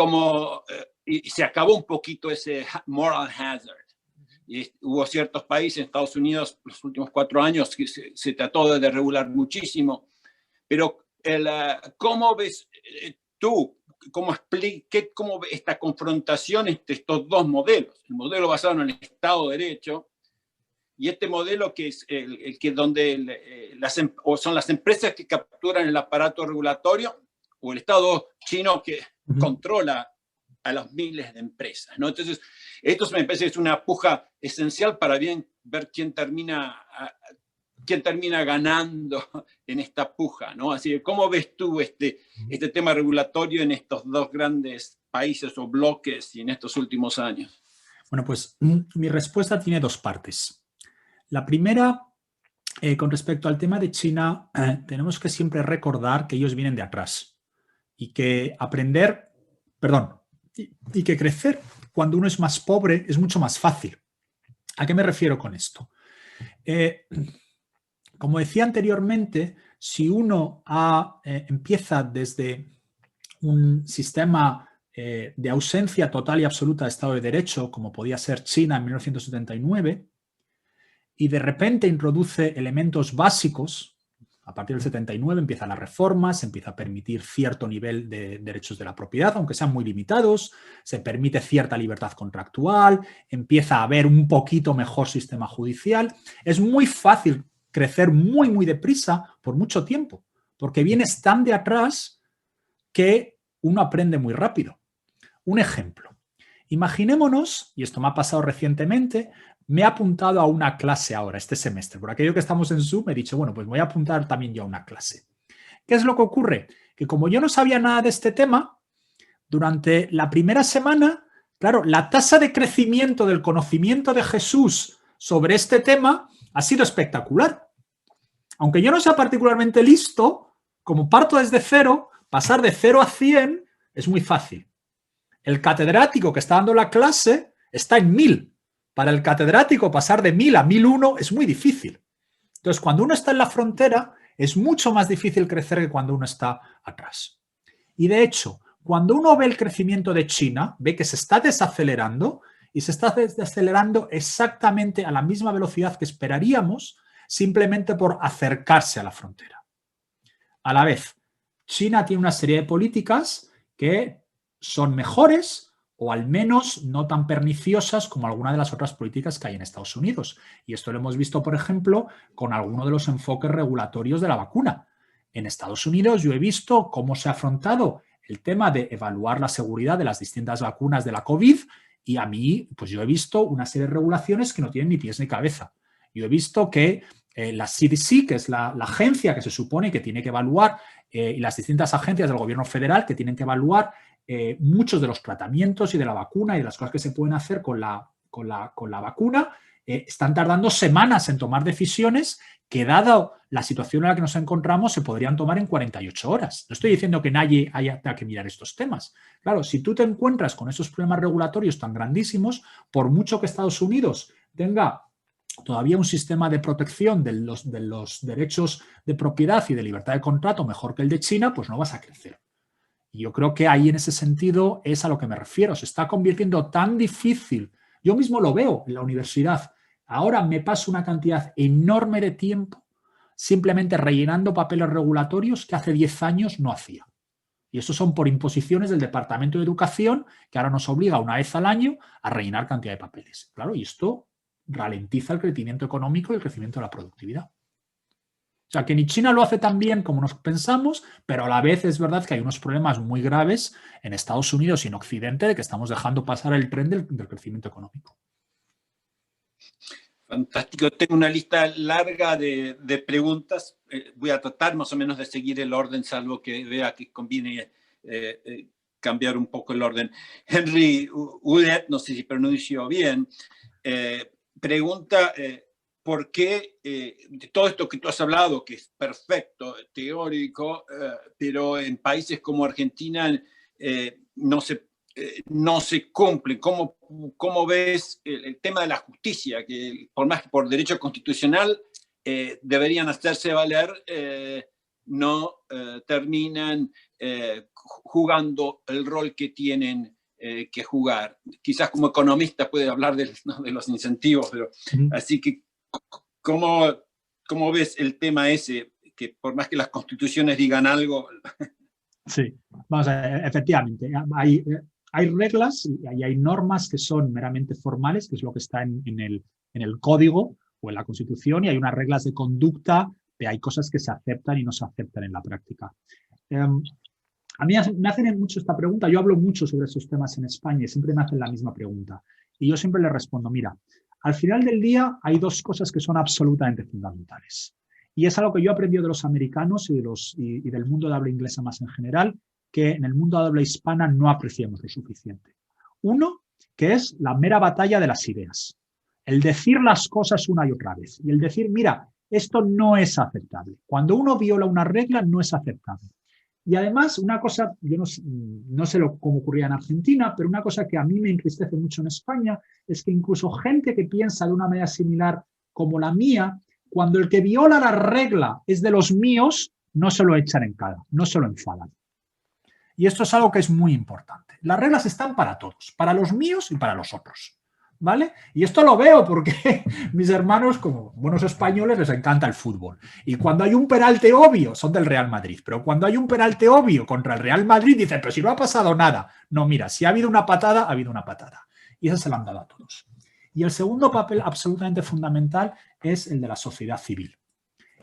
y se acabó un poquito ese moral hazard. Y hubo ciertos países, Estados Unidos, los últimos 4 años, que se trató de desregular muchísimo. Pero ¿cómo ves tú, cómo ves esta confrontación entre estos dos modelos? El modelo basado en el Estado de Derecho y este modelo que es donde son las empresas que capturan el aparato regulatorio o el Estado chino que controla a los miles de empresas, ¿no? Entonces, esto me parece que es una puja esencial para ver quién termina ganando en esta puja, ¿no? Así que, ¿cómo ves tú este tema regulatorio en estos dos grandes países o bloques y en estos últimos años? Bueno, pues mi respuesta tiene 2 partes. La primera, con respecto al tema de China, tenemos que siempre recordar que ellos vienen de atrás y que y que crecer cuando uno es más pobre es mucho más fácil. ¿A qué me refiero con esto? Como decía anteriormente, si uno empieza desde un sistema de ausencia total y absoluta de Estado de Derecho, como podía ser China en 1979, y de repente introduce elementos básicos, a partir del 79 empiezan las reformas, se empieza a permitir cierto nivel de derechos de la propiedad, aunque sean muy limitados, se permite cierta libertad contractual, empieza a haber un poquito mejor sistema judicial. Es muy fácil crecer muy, muy deprisa por mucho tiempo, porque vienes tan de atrás que uno aprende muy rápido. Un ejemplo. Imaginémonos, y esto me ha pasado recientemente, me he apuntado a una clase ahora, este semestre. Por aquello que estamos en Zoom, he dicho, bueno, pues me voy a apuntar también yo a una clase. ¿Qué es lo que ocurre? Que como yo no sabía nada de este tema, durante la primera semana, claro, la tasa de crecimiento del conocimiento de Jesús sobre este tema ha sido espectacular. Aunque yo no sea particularmente listo, como parto desde cero, pasar de 0 a 100 es muy fácil. El catedrático que está dando la clase está en 1000. Para el catedrático pasar de 1000 a 1001 es muy difícil. Entonces, cuando uno está en la frontera, es mucho más difícil crecer que cuando uno está atrás. Y de hecho, cuando uno ve el crecimiento de China, ve que se está desacelerando y se está desacelerando exactamente a la misma velocidad que esperaríamos, simplemente por acercarse a la frontera. A la vez, China tiene una serie de políticas que son mejores o al menos no tan perniciosas como alguna de las otras políticas que hay en Estados Unidos. Y esto lo hemos visto, por ejemplo, con alguno de los enfoques regulatorios de la vacuna. En Estados Unidos yo he visto cómo se ha afrontado el tema de evaluar la seguridad de las distintas vacunas de la COVID y a mí, pues yo he visto una serie de regulaciones que no tienen ni pies ni cabeza. Yo he visto que la CDC, que es la agencia que se supone que tiene que evaluar, y las distintas agencias del gobierno federal que tienen que evaluar muchos de los tratamientos y de la vacuna y de las cosas que se pueden hacer con la vacuna, están tardando semanas en tomar decisiones que, dado la situación en la que nos encontramos, se podrían tomar en 48 horas. No estoy diciendo que nadie haya que mirar estos temas. Claro, si tú te encuentras con esos problemas regulatorios tan grandísimos, por mucho que Estados Unidos tenga todavía un sistema de protección de los derechos de propiedad y de libertad de contrato mejor que el de China, pues no vas a crecer. Y yo creo que ahí en ese sentido es a lo que me refiero. Se está convirtiendo tan difícil. Yo mismo lo veo en la universidad. Ahora me paso una cantidad enorme de tiempo simplemente rellenando papeles regulatorios que hace 10 años no hacía. Y eso son por imposiciones del Departamento de Educación, que ahora nos obliga una vez al año a rellenar cantidad de papeles. Claro, y esto ralentiza el crecimiento económico y el crecimiento de la productividad. O sea, que ni China lo hace tan bien como nos pensamos, pero a la vez es verdad que hay unos problemas muy graves en Estados Unidos y en Occidente de que estamos dejando pasar el tren del crecimiento económico. Fantástico. Tengo una lista larga de preguntas. Voy a tratar más o menos de seguir el orden, salvo que vea que conviene cambiar un poco el orden. Henry Udet, no sé si pronuncio bien, pregunta por qué de todo esto que tú has hablado, que es perfecto, teórico, pero en países como Argentina no se cumple. ¿Cómo ves el tema de la justicia? Que por más que por derecho constitucional deberían hacerse valer, no terminan jugando el rol que tienen que jugar. Quizás como economista puede hablar de los incentivos, pero así que ¿cómo ves el tema ese? Que por más que las constituciones digan algo... Sí, vamos a ver, efectivamente, hay reglas y hay normas que son meramente formales, que es lo que está en el código o en la Constitución, y hay unas reglas de conducta, que hay cosas que se aceptan y no se aceptan en la práctica. A mí me hacen mucho esta pregunta, yo hablo mucho sobre esos temas en España y siempre me hacen la misma pregunta. Y yo siempre les respondo, mira, al final del día hay dos cosas que son absolutamente fundamentales. Y es algo que yo he aprendido de los americanos y del mundo de habla inglesa más en general, que en el mundo de habla hispana no apreciamos lo suficiente. Uno, que es la mera batalla de las ideas. El decir las cosas una y otra vez. Y el decir, mira, esto no es aceptable. Cuando uno viola una regla, no es aceptable. Y además, una cosa, yo no sé cómo ocurría en Argentina, pero una cosa que a mí me entristece mucho en España es que incluso gente que piensa de una manera similar como la mía, cuando el que viola la regla es de los míos, no se lo echan en cara, no se lo enfadan. Y esto es algo que es muy importante. Las reglas están para todos, para los míos y para los otros. ¿Vale? Y esto lo veo porque mis hermanos, como buenos españoles, les encanta el fútbol. Y cuando hay un peralte obvio, son del Real Madrid, pero cuando hay un peralte obvio contra el Real Madrid, dicen, pero si no ha pasado nada. No, mira, si ha habido una patada, ha habido una patada. Y eso se lo han dado a todos. Y el segundo papel absolutamente fundamental es el de la sociedad civil.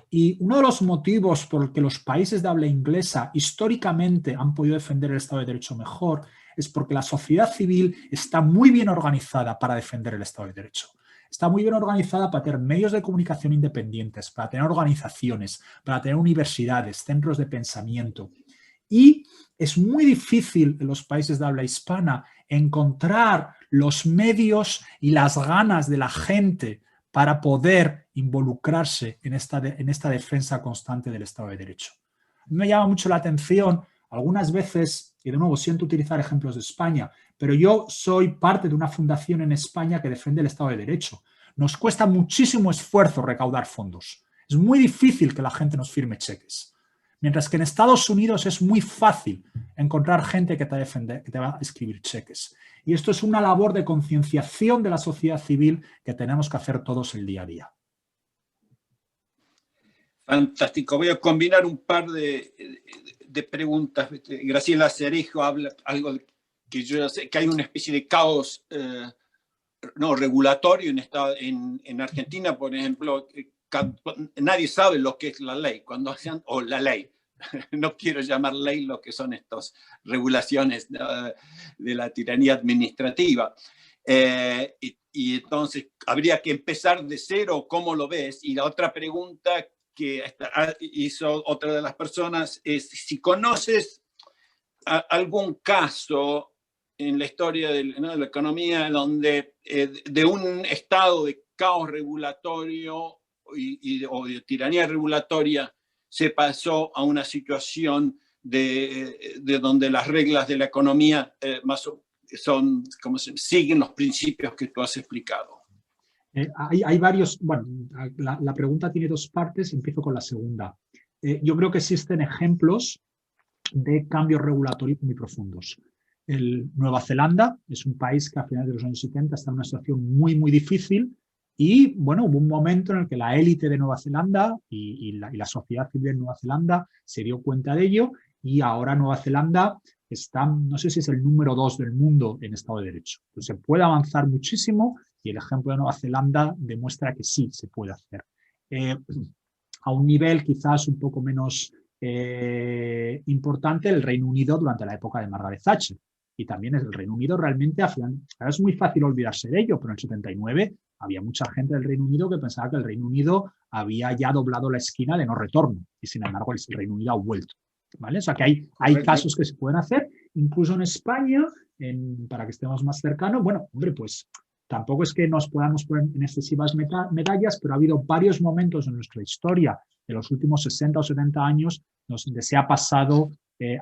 Y uno de los motivos por el que los países de habla inglesa históricamente han podido defender el Estado de Derecho mejor es porque la sociedad civil está muy bien organizada para defender el Estado de Derecho. Está muy bien organizada para tener medios de comunicación independientes, para tener organizaciones, para tener universidades, centros de pensamiento. Y es muy difícil en los países de habla hispana encontrar los medios y las ganas de la gente para poder involucrarse en esta defensa constante del Estado de Derecho. Me llama mucho la atención algunas veces, y de nuevo siento utilizar ejemplos de España, pero yo soy parte de una fundación en España que defiende el Estado de Derecho. Nos cuesta muchísimo esfuerzo recaudar fondos. Es muy difícil que la gente nos firme cheques. Mientras que en Estados Unidos es muy fácil encontrar gente que te va a escribir cheques. Y esto es una labor de concienciación de la sociedad civil que tenemos que hacer todos el día a día. Fantástico. Voy a combinar un par de preguntas. Graciela Cerejo habla algo que yo sé, que hay una especie de caos regulatorio en Argentina, por ejemplo. Nadie sabe lo que es la ley, o la ley. No quiero llamar ley lo que son estas regulaciones de la tiranía administrativa. Y entonces habría que empezar de cero. ¿Cómo lo ves? Y la otra pregunta que hizo otra de las personas es si conoces algún caso en la historia de la economía donde de un estado de caos regulatorio o de tiranía regulatoria se pasó a una situación de donde las reglas de la economía son, como siguen los principios que tú has explicado. Hay varios, bueno, la pregunta tiene dos partes, empiezo con la segunda. Yo creo que existen ejemplos de cambios regulatorios muy profundos. Nueva Zelanda es un país que a finales de los años 70 está en una situación muy, muy difícil y, bueno, hubo un momento en el que la élite de Nueva Zelanda y la sociedad civil de Nueva Zelanda se dio cuenta de ello y ahora Nueva Zelanda está, no sé si es el número 2 del mundo en Estado de Derecho. Entonces, se puede avanzar muchísimo y el ejemplo de Nueva Zelanda demuestra que sí se puede hacer. A un nivel quizás un poco menos importante, el Reino Unido durante la época de Margaret Thatcher. Y también el Reino Unido realmente, ahora es muy fácil olvidarse de ello, pero en el 79 había mucha gente del Reino Unido que pensaba que el Reino Unido había ya doblado la esquina de no retorno y sin embargo el Reino Unido ha vuelto. ¿Vale? O sea que hay casos que se pueden hacer, incluso en España, para que estemos más cercanos, bueno, hombre, pues Tampoco es que nos podamos poner en excesivas medallas, pero ha habido varios momentos en nuestra historia, de los últimos 60 o 70 años, donde se ha pasado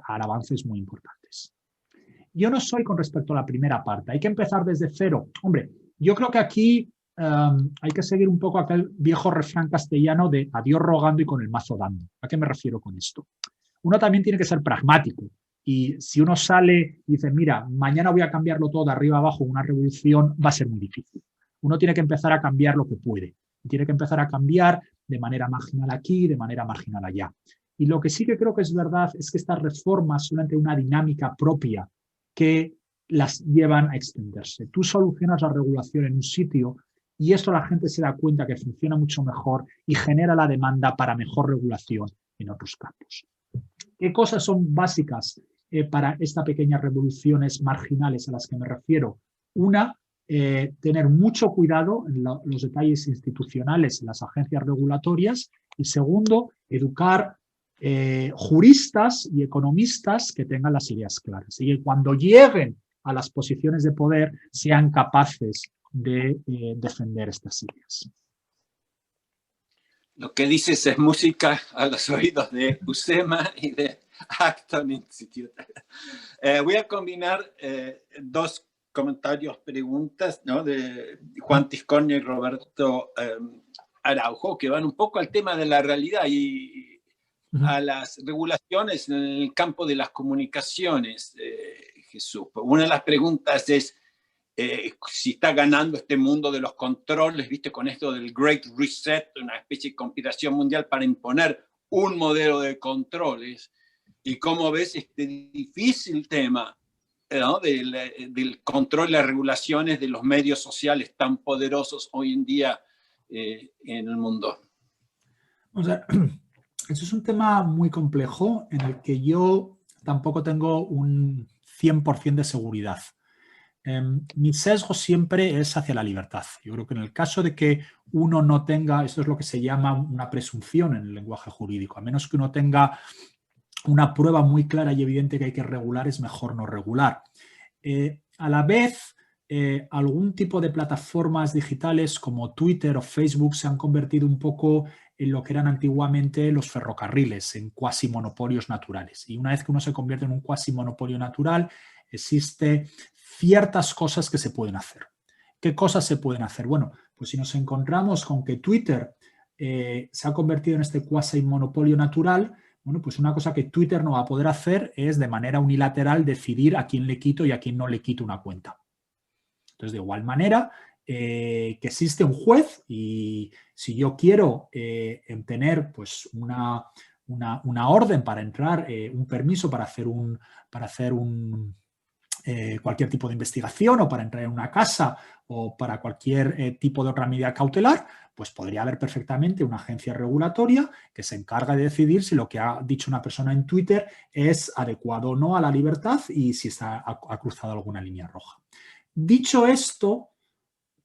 a avances muy importantes. Yo no soy con respecto a la primera parte. Hay que empezar desde cero. Hombre, yo creo que aquí hay que seguir un poco aquel viejo refrán castellano de a Dios rogando y con el mazo dando. ¿A qué me refiero con esto? Uno también tiene que ser pragmático. Y si uno sale y dice, mira, mañana voy a cambiarlo todo de arriba abajo, una revolución, va a ser muy difícil. Uno tiene que empezar a cambiar lo que puede. Tiene que empezar a cambiar de manera marginal aquí, de manera marginal allá. Y lo que sí que creo que es verdad es que estas reformas suelen tener una dinámica propia que las llevan a extenderse. Tú solucionas la regulación en un sitio y esto la gente se da cuenta que funciona mucho mejor y genera la demanda para mejor regulación en otros campos. ¿Qué cosas son básicas para estas pequeñas revoluciones marginales a las que me refiero? Una, tener mucho cuidado en los detalles institucionales en las agencias regulatorias. Y segundo, educar juristas y economistas que tengan las ideas claras y que cuando lleguen a las posiciones de poder sean capaces de defender estas ideas. Lo que dices es música a los oídos de UCEMA y de Acton Institute. Voy a combinar dos comentarios, preguntas, ¿no? De Juan Tiscornia y Roberto Araujo, que van un poco al tema de la realidad y a las regulaciones en el campo de las comunicaciones, Jesús. Una de las preguntas es si está ganando este mundo de los controles, ¿viste? Con esto del Great Reset, una especie de conspiración mundial para imponer un modelo de controles. Y cómo ves este difícil tema, ¿no? del control y las regulaciones de los medios sociales tan poderosos hoy en día en el mundo. O sea, eso es un tema muy complejo en el que yo tampoco tengo un 100% de seguridad. Mi sesgo siempre es hacia la libertad. Yo creo que en el caso de que uno no tenga, esto es lo que se llama una presunción en el lenguaje jurídico, a menos que uno tenga una prueba muy clara y evidente que hay que regular, es mejor no regular. A la vez, algún tipo de plataformas digitales como Twitter o Facebook se han convertido un poco en lo que eran antiguamente los ferrocarriles, en cuasi monopolios naturales. Y una vez que uno se convierte en un cuasi monopolio natural, existe ciertas cosas que se pueden hacer. ¿Qué cosas se pueden hacer? Bueno, pues si nos encontramos con que Twitter se ha convertido en este cuasi monopolio natural, bueno, pues una cosa que Twitter no va a poder hacer es de manera unilateral decidir a quién le quito y a quién no le quito una cuenta. Entonces, de igual manera que existe un juez y si yo quiero tener pues una orden para entrar, un permiso para hacer cualquier tipo de investigación o para entrar en una casa o para cualquier tipo de otra medida cautelar, pues podría haber perfectamente una agencia regulatoria que se encarga de decidir si lo que ha dicho una persona en Twitter es adecuado o no a la libertad y si ha cruzado alguna línea roja. Dicho esto,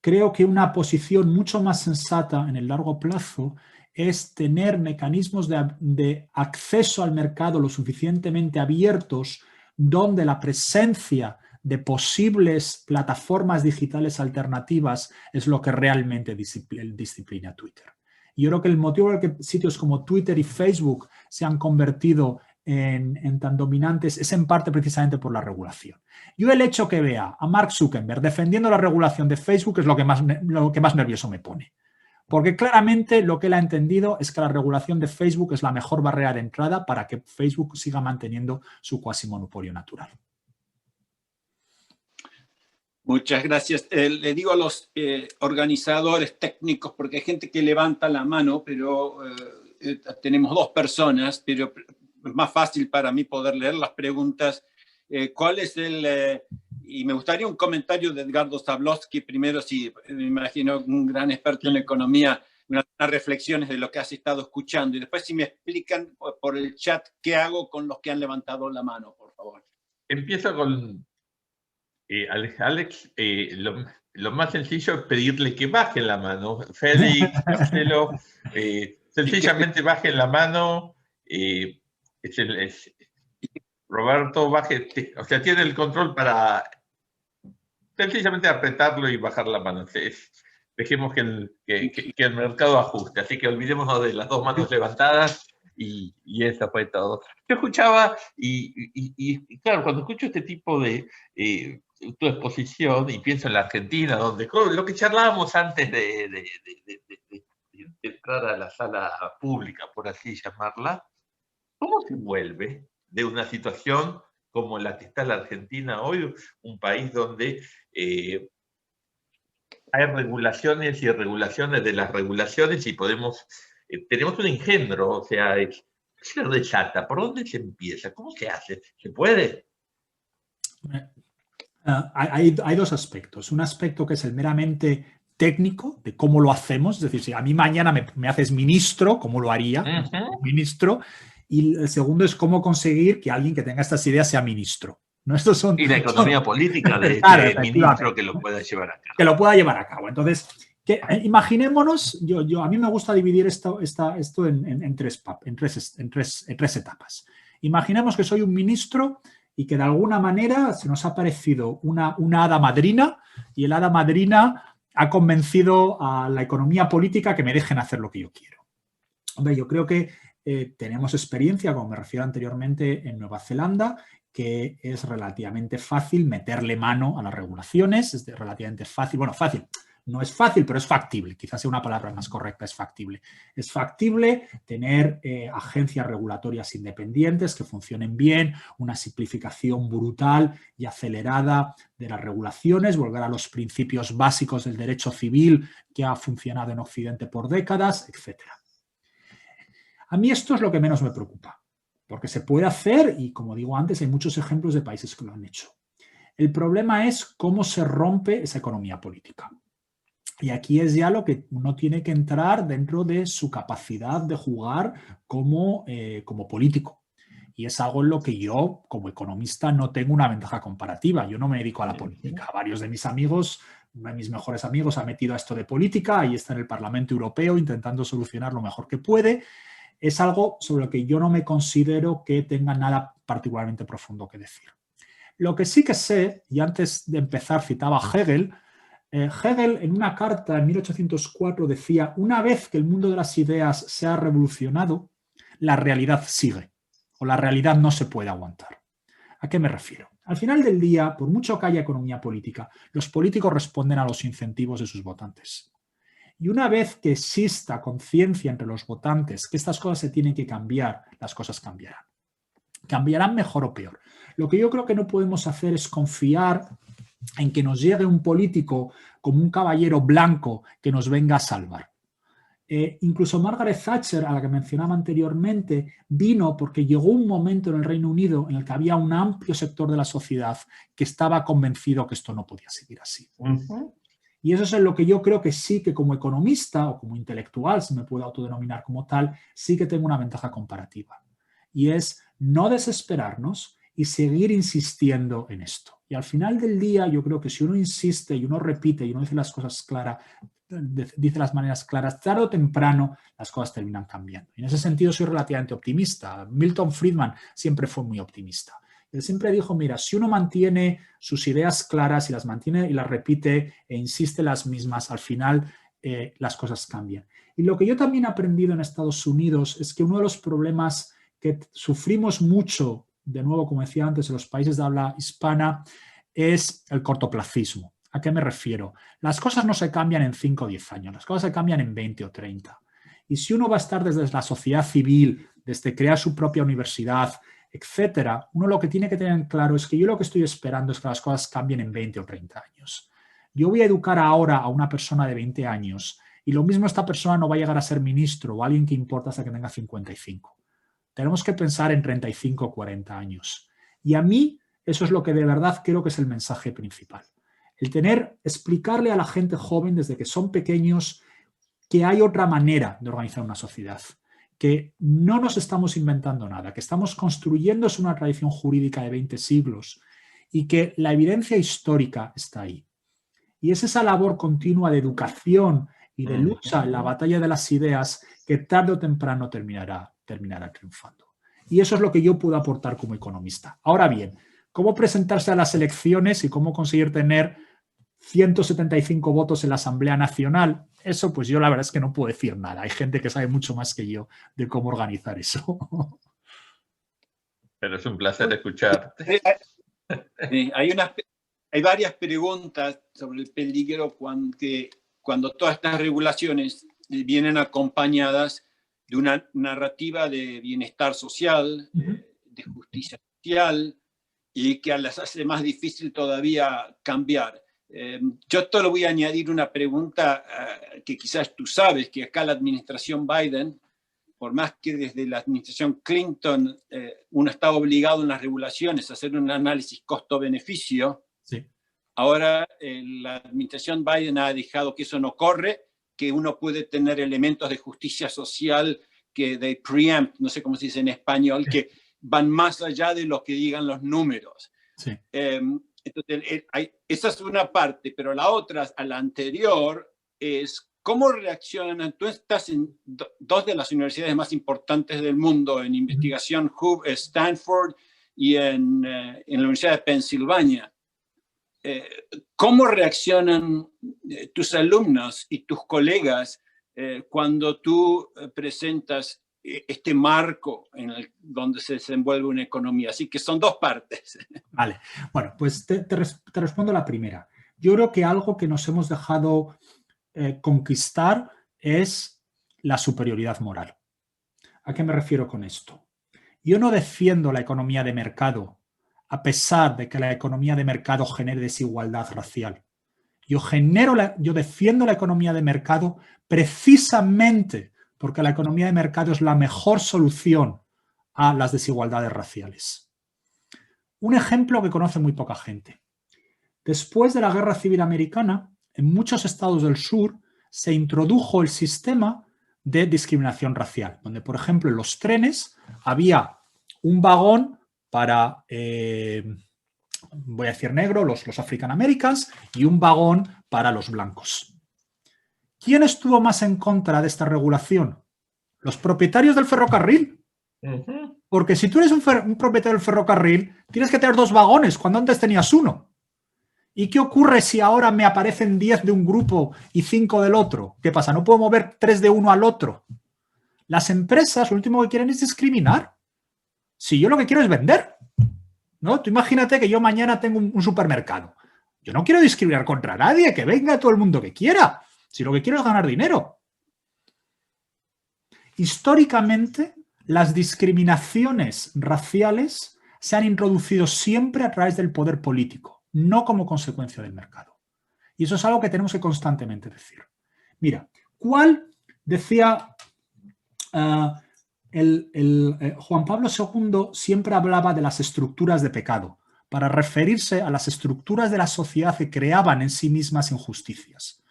creo que una posición mucho más sensata en el largo plazo es tener mecanismos de acceso al mercado lo suficientemente abiertos donde la presencia de posibles plataformas digitales alternativas es lo que realmente disciplina Twitter. Y yo creo que el motivo por el que sitios como Twitter y Facebook se han convertido en tan dominantes es en parte precisamente por la regulación. Yo el hecho que vea a Mark Zuckerberg defendiendo la regulación de Facebook es lo que más nervioso me pone. Porque claramente lo que él ha entendido es que la regulación de Facebook es la mejor barrera de entrada para que Facebook siga manteniendo su cuasi monopolio natural. Muchas gracias. Le digo a los organizadores técnicos, porque hay gente que levanta la mano, pero tenemos dos personas, pero es más fácil para mí poder leer las preguntas. ¿Cuál es y me gustaría un comentario de Edgardo Zablowski, primero, si me imagino un gran experto en economía, unas reflexiones de lo que has estado escuchando, y después si me explican por el chat qué hago con los que han levantado la mano, por favor. Empiezo con Alex. Lo más sencillo es pedirle que baje la mano. Félix, Marcelo, sencillamente bajen la mano. Roberto, baje, o sea, tiene el control para sencillamente apretarlo y bajar la mano. Dejemos que el mercado ajuste. Así que olvidémonos de las dos manos levantadas y eso fue todo. Yo escuchaba y claro, cuando escucho este tipo de tu exposición y pienso en la Argentina, donde lo que charlábamos antes de entrar a la sala pública, por así llamarla, ¿cómo se vuelve de una situación como la que está la Argentina hoy, un país donde hay regulaciones y regulaciones de las regulaciones y tenemos un engendro, o sea, se desata? ¿Por dónde se empieza? ¿Cómo se hace? ¿Se puede? Hay dos aspectos. Un aspecto que es el meramente técnico, de cómo lo hacemos, es decir, si a mí mañana me haces ministro, ¿cómo lo haría? Ministro. Y el segundo es cómo conseguir que alguien que tenga estas ideas sea ministro. ¿No? Y la economía política de claro, ministro que lo pueda llevar a cabo. Que lo pueda llevar a cabo. Entonces, imaginémonos, a mí me gusta dividir esto en tres etapas. Imaginemos que soy un ministro y que de alguna manera se nos ha aparecido una hada madrina y el hada madrina ha convencido a la economía política que me dejen hacer lo que yo quiero. Hombre, yo creo que tenemos experiencia, como me refiero anteriormente, en Nueva Zelanda, que es relativamente fácil meterle mano a las regulaciones, es relativamente fácil, bueno, fácil, no es fácil, pero es factible, quizás sea una palabra más correcta, es factible. Es factible tener agencias regulatorias independientes que funcionen bien, una simplificación brutal y acelerada de las regulaciones, volver a los principios básicos del derecho civil que ha funcionado en Occidente por décadas, etc. A mí esto es lo que menos me preocupa, porque se puede hacer y, como digo antes, hay muchos ejemplos de países que lo han hecho. El problema es cómo se rompe esa economía política. Y aquí es ya lo que uno tiene que entrar dentro de su capacidad de jugar como político. Y es algo en lo que yo, como economista, no tengo una ventaja comparativa. Yo no me dedico a la política. Varios de mis amigos, uno de mis mejores amigos, ha metido a esto de política y está en el Parlamento Europeo intentando solucionar lo mejor que puede. Es algo sobre lo que yo no me considero que tenga nada particularmente profundo que decir. Lo que sí que sé, y antes de empezar citaba a Hegel, Hegel en una carta en 1804 decía: una vez que el mundo de las ideas se ha revolucionado, la realidad sigue, o la realidad no se puede aguantar. ¿A qué me refiero? Al final del día, por mucho que haya economía política, los políticos responden a los incentivos de sus votantes. Y una vez que exista conciencia entre los votantes que estas cosas se tienen que cambiar, las cosas cambiarán. Cambiarán mejor o peor. Lo que yo creo que no podemos hacer es confiar en que nos llegue un político como un caballero blanco que nos venga a salvar. Incluso Margaret Thatcher, a la que mencionaba anteriormente, vino porque llegó un momento en el Reino Unido en el que había un amplio sector de la sociedad que estaba convencido que esto no podía seguir así. Y eso es en lo que yo creo que sí que como economista o como intelectual, si me puedo autodenominar como tal, sí que tengo una ventaja comparativa. Y es no desesperarnos y seguir insistiendo en esto. Y al final del día yo creo que si uno insiste y uno repite y uno dice las cosas claras, dice las maneras claras, tarde o temprano las cosas terminan cambiando. Y en ese sentido soy relativamente optimista. Milton Friedman siempre fue muy optimista. Él siempre dijo, mira, si uno mantiene sus ideas claras y las mantiene y las repite e insiste las mismas, al final las cosas cambian. Y lo que yo también he aprendido en Estados Unidos es que uno de los problemas que sufrimos mucho, de nuevo, como decía antes, en los países de habla hispana, es el cortoplacismo. ¿A qué me refiero? Las cosas no se cambian en 5 o 10 años, las cosas se cambian en 20 o 30. Y si uno va a estar desde la sociedad civil, desde crear su propia universidad, etcétera, uno lo que tiene que tener claro es que yo lo que estoy esperando es que las cosas cambien en 20 o 30 años. Yo voy a educar ahora a una persona de 20 años y lo mismo esta persona no va a llegar a ser ministro o alguien que importa hasta que tenga 55. Tenemos que pensar en 35 o 40 años. Y a mí eso es lo que de verdad creo que es el mensaje principal. Explicarle a la gente joven desde que son pequeños que hay otra manera de organizar una sociedad, que no nos estamos inventando nada, que estamos construyendo una tradición jurídica de 20 siglos y que la evidencia histórica está ahí. Y es esa labor continua de educación y de lucha en la batalla de las ideas que tarde o temprano terminará triunfando. Y eso es lo que yo puedo aportar como economista. Ahora bien, ¿cómo presentarse a las elecciones y cómo conseguir tener 175 votos en la Asamblea Nacional. Eso, pues yo la verdad es que no puedo decir nada. Hay gente que sabe mucho más que yo de cómo organizar eso. Pero es un placer escucharte. Hay varias preguntas sobre el peligro cuando todas estas regulaciones vienen acompañadas de una narrativa de bienestar social, de justicia social, y que las hace más difícil todavía cambiar. Yo te lo voy a añadir una pregunta que quizás tú sabes, que acá la administración Biden, por más que desde la administración Clinton uno está obligado en las regulaciones a hacer un análisis costo-beneficio, sí. Ahora la administración Biden ha dejado que eso no corre, que uno puede tener elementos de justicia social que de preempt, no sé cómo se dice en español, que van más allá de lo que digan los números. Sí. Entonces, esa es una parte, pero la otra, a la anterior, es cómo reaccionan. Tú estás en dos de las universidades más importantes del mundo en investigación, Stanford y en la Universidad de Pensilvania. ¿Cómo reaccionan tus alumnos y tus colegas cuando tú presentas este marco donde se desenvuelve una economía? Así que son dos partes. Vale, bueno, pues te respondo la primera. Yo creo que algo que nos hemos dejado conquistar es la superioridad moral. ¿A qué me refiero con esto? Yo no defiendo la economía de mercado a pesar de que la economía de mercado genere desigualdad racial. Yo defiendo la economía de mercado precisamente porque la economía de mercado es la mejor solución a las desigualdades raciales. Un ejemplo que conoce muy poca gente. Después de la Guerra Civil Americana, en muchos estados del sur se introdujo el sistema de discriminación racial, donde, por ejemplo, en los trenes había un vagón para, voy a decir negro, los African Americans, y un vagón para los blancos. ¿Quién estuvo más en contra de esta regulación? Los propietarios del ferrocarril. Porque si tú eres un propietario del ferrocarril, tienes que tener 2 vagones, cuando antes tenías 1. ¿Y qué ocurre si ahora me aparecen 10 de un grupo y 5 del otro? ¿Qué pasa? ¿No puedo mover 3 de uno al otro? Las empresas lo último que quieren es discriminar. Si yo lo que quiero es vender, ¿no? Tú imagínate que yo mañana tengo un supermercado. Yo no quiero discriminar contra nadie, que venga todo el mundo que quiera. Si lo que quiero es ganar dinero. Históricamente, las discriminaciones raciales se han introducido siempre a través del poder político, no como consecuencia del mercado. Y eso es algo que tenemos que constantemente decir. Mira, ¿cuál decía... Juan Pablo II siempre hablaba de las estructuras de pecado para referirse a las estructuras de la sociedad que creaban en sí mismas injusticias.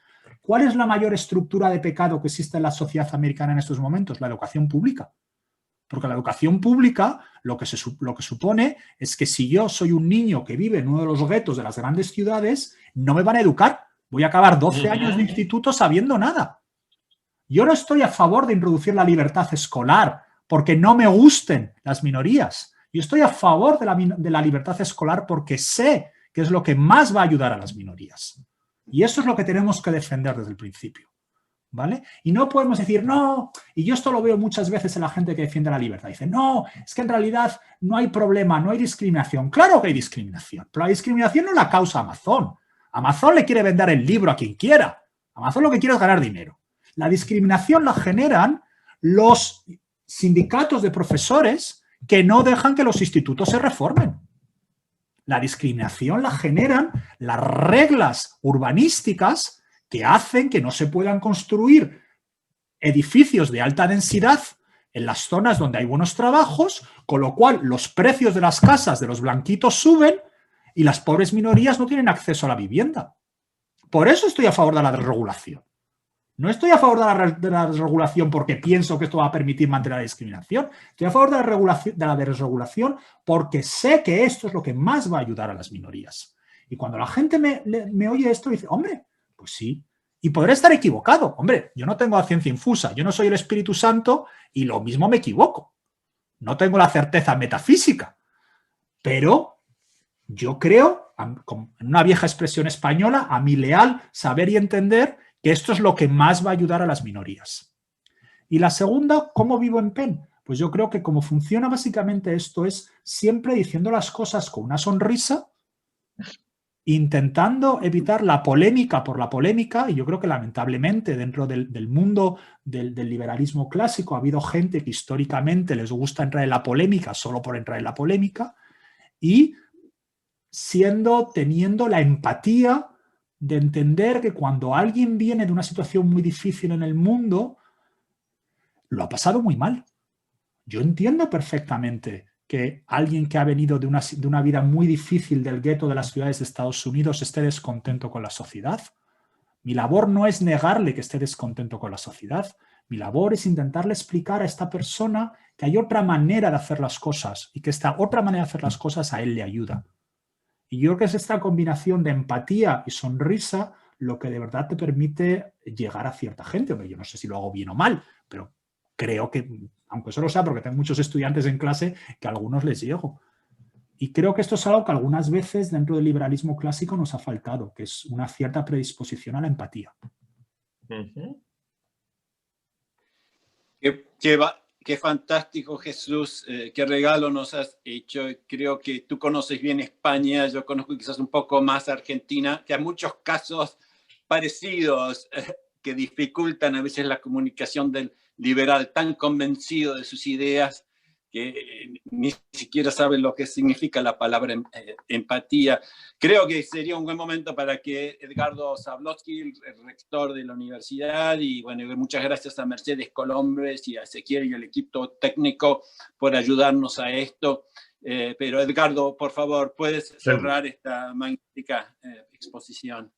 ¿Cuál es la mayor estructura de pecado que existe en la sociedad americana en estos momentos? La educación pública. Porque la educación pública lo que supone es que si yo soy un niño que vive en uno de los guetos de las grandes ciudades, no me van a educar. Voy a acabar 12 años de instituto sabiendo nada. Yo no estoy a favor de introducir la libertad escolar porque no me gusten las minorías. Yo estoy a favor de la libertad escolar porque sé que es lo que más va a ayudar a las minorías. Y eso es lo que tenemos que defender desde el principio, ¿vale? Y no podemos decir, no, y yo esto lo veo muchas veces en la gente que defiende la libertad. Dice, no, es que en realidad no hay problema, no hay discriminación. Claro que hay discriminación, pero la discriminación no la causa Amazon. Amazon le quiere vender el libro a quien quiera. Amazon lo que quiere es ganar dinero. La discriminación la generan los sindicatos de profesores que no dejan que los institutos se reformen. La discriminación la generan las reglas urbanísticas que hacen que no se puedan construir edificios de alta densidad en las zonas donde hay buenos trabajos, con lo cual los precios de las casas de los blanquitos suben y las pobres minorías no tienen acceso a la vivienda. Por eso estoy a favor de la desregulación. No estoy a favor de la desregulación porque pienso que esto va a permitir mantener la discriminación. Estoy a favor de la desregulación porque sé que esto es lo que más va a ayudar a las minorías. Y cuando la gente me oye esto, dice, hombre, pues sí. Y podré estar equivocado. Hombre, yo no tengo la ciencia infusa. Yo no soy el Espíritu Santo y lo mismo me equivoco. No tengo la certeza metafísica. Pero yo creo, en una vieja expresión española, a mi leal saber y entender que esto es lo que más va a ayudar a las minorías. Y la segunda, ¿cómo vivo en PEN? Pues yo creo que como funciona básicamente esto es siempre diciendo las cosas con una sonrisa, intentando evitar la polémica por la polémica, y yo creo que lamentablemente dentro del mundo del liberalismo clásico ha habido gente que históricamente les gusta entrar en la polémica solo por entrar en la polémica, y teniendo la empatía de entender que cuando alguien viene de una situación muy difícil en el mundo, lo ha pasado muy mal. Yo entiendo perfectamente que alguien que ha venido de una vida muy difícil del gueto de las ciudades de Estados Unidos esté descontento con la sociedad. Mi labor no es negarle que esté descontento con la sociedad. Mi labor es intentarle explicar a esta persona que hay otra manera de hacer las cosas y que esta otra manera de hacer las cosas a él le ayuda. Y yo creo que es esta combinación de empatía y sonrisa lo que de verdad te permite llegar a cierta gente. Hombre, yo no sé si lo hago bien o mal, pero creo que, aunque solo sea porque tengo muchos estudiantes en clase, que a algunos les llego. Y creo que esto es algo que algunas veces dentro del liberalismo clásico nos ha faltado, que es una cierta predisposición a la empatía. Qué fantástico, Jesús, qué regalo nos has hecho. Creo que tú conoces bien España, yo conozco quizás un poco más Argentina, que hay muchos casos parecidos que dificultan a veces la comunicación del liberal tan convencido de sus ideas que ni siquiera sabe lo que significa la palabra empatía. Creo que sería un buen momento para que Edgardo Zablocki, el rector de la universidad, y bueno, muchas gracias a Mercedes Colombres y a Ezequiel y al equipo técnico por ayudarnos a esto. Pero Edgardo, por favor, ¿puedes cerrar esta magnífica exposición?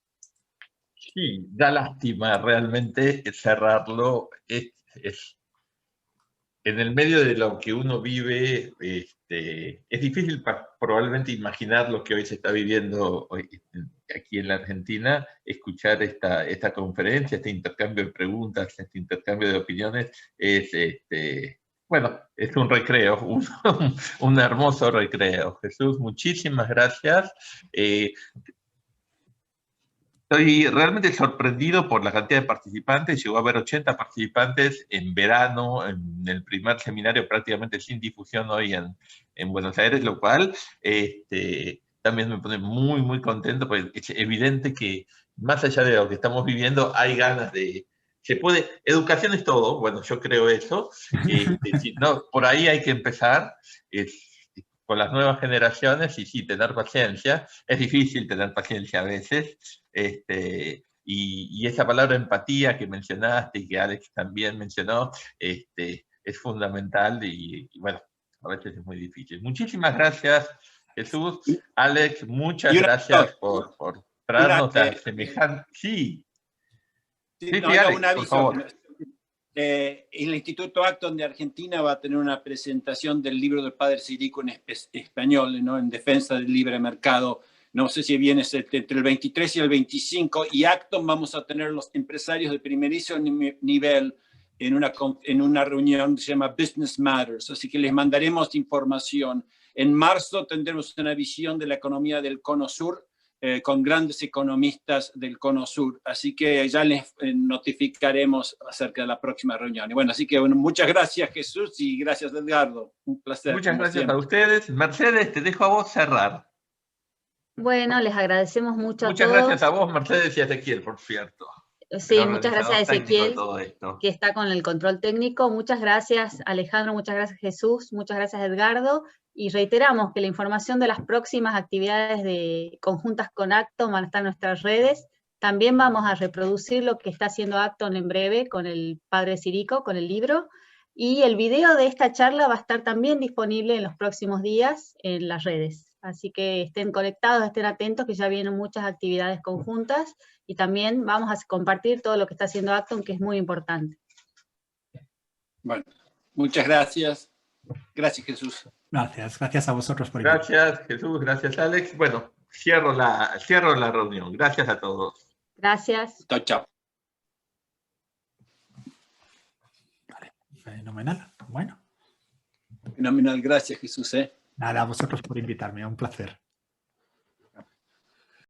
Sí, da lástima realmente cerrarlo. En el medio de lo que uno vive, es difícil probablemente imaginar lo que hoy se está viviendo aquí en la Argentina, escuchar esta conferencia, este intercambio de preguntas, este intercambio de opiniones, bueno, es un recreo, un hermoso recreo. Jesús, muchísimas gracias. Estoy realmente sorprendido por la cantidad de participantes. Llegó a haber 80 participantes en verano, en el primer seminario prácticamente sin difusión hoy en Buenos Aires, lo cual también me pone muy, muy contento, porque es evidente que más allá de lo que estamos viviendo, hay ganas de... Educación es todo, bueno, yo creo eso. Si no, por ahí hay que empezar. Con las nuevas generaciones, y sí, tener paciencia. Es difícil tener paciencia a veces. Y esa palabra empatía que mencionaste y que Alex también mencionó, es fundamental y bueno, a veces es muy difícil. Muchísimas gracias, Jesús. Alex, muchas gracias por traernos a semejante... Sí, Alex, un aviso. por favor. El Instituto Acton de Argentina va a tener una presentación del libro del padre Sirico en español, ¿no? En defensa del libre mercado. No sé si viene entre el 23 y el 25, y Acton vamos a tener los empresarios de primerísimo nivel en una reunión que se llama Business Matters, así que les mandaremos información. En marzo tendremos una visión de la economía del Cono Sur, con grandes economistas del Cono Sur, así que ya les notificaremos acerca de la próxima reunión. Y bueno, así que bueno, muchas gracias, Jesús, y gracias, Edgardo. Un placer. Muchas gracias a ustedes. Mercedes, te dejo a vos cerrar. Bueno, les agradecemos mucho a todos. Muchas gracias a vos, Mercedes, y a Ezequiel, por cierto. Sí, muchas gracias a Ezequiel, que está con el control técnico. Muchas gracias, Alejandro, muchas gracias, Jesús, muchas gracias, Edgardo. Y reiteramos que la información de las próximas actividades conjuntas con Acton van a estar en nuestras redes. También vamos a reproducir lo que está haciendo Acton en breve con el padre Sirico, con el libro. Y el video de esta charla va a estar también disponible en los próximos días en las redes. Así que estén conectados, estén atentos, que ya vienen muchas actividades conjuntas. Y también vamos a compartir todo lo que está haciendo Acton, que es muy importante. Bueno, muchas gracias. Gracias, Jesús. Gracias a vosotros por invitarme. Gracias, Jesús, gracias, Alex. Bueno, cierro la reunión. Gracias a todos. Gracias. Chao, chao. Vale, fenomenal. Bueno. Fenomenal, gracias, Jesús. Nada, a vosotros por invitarme, un placer.